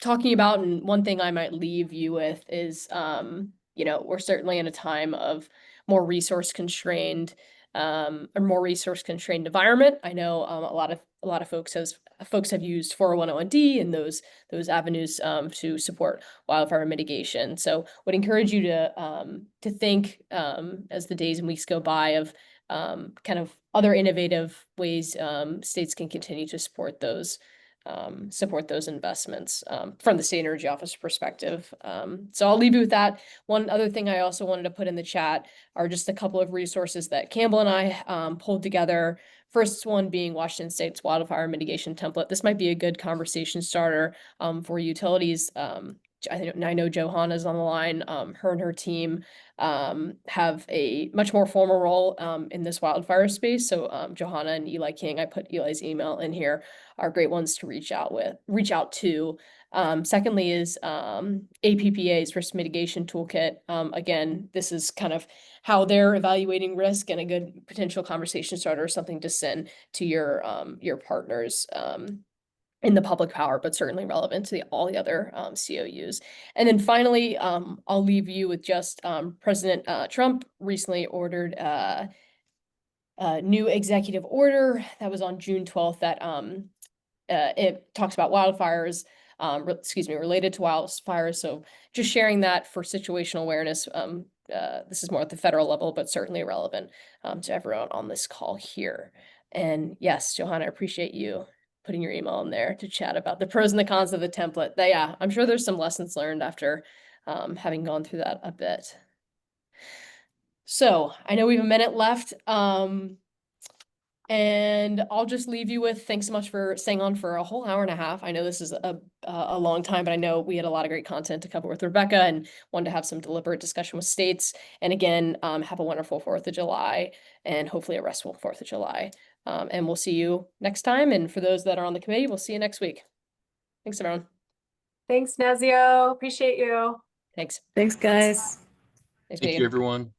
talking about, and one thing I might leave you with is, we're certainly in a time of more resource constrained environment. I know a lot of folks have used 401(d) and those avenues to support wildfire mitigation. So would encourage you to think as the days and weeks go by of kind of other innovative ways states can continue to support those investments from the State Energy Office perspective. So I'll leave you with that. One other thing I also wanted to put in the chat are just a couple of resources that Campbell and I pulled together. First one being Washington State's Wildfire Mitigation Template. This might be a good conversation starter for utilities. I know Johanna's on the line. Her and her team have a much more formal role in this wildfire space. So Johanna and Eli King, I put Eli's email in here, are great ones to reach out to. Secondly is APPA's Risk Mitigation Toolkit. Again, this is kind of how they're evaluating risk, and a good potential conversation starter, something to send to your partners in the public power, but certainly relevant to all the other COUs. And then finally, I'll leave you with just President Trump recently ordered a new executive order that was on June 12th that it talks about wildfires, related to wildfires. So just sharing that for situational awareness. This is more at the federal level, but certainly relevant to everyone on this call here. And yes, Johanna, I appreciate you putting your email in there to chat about the pros and the cons of the template. Yeah, I'm sure there's some lessons learned after having gone through that a bit. So I know we have a minute left. And I'll just leave you with thanks so much for staying on for a whole hour and a half. I know this is a long time, but I know we had a lot of great content to cover with Rebecca and wanted to have some deliberate discussion with states. And again, have a wonderful 4th of July and hopefully a restful 4th of July. And we'll see you next time. And for those that are on the committee, we'll see you next week. Thanks, everyone. Thanks, NASEO. Appreciate you. Thanks. Thanks, guys. Thanks, Thank you, Megan. everyone.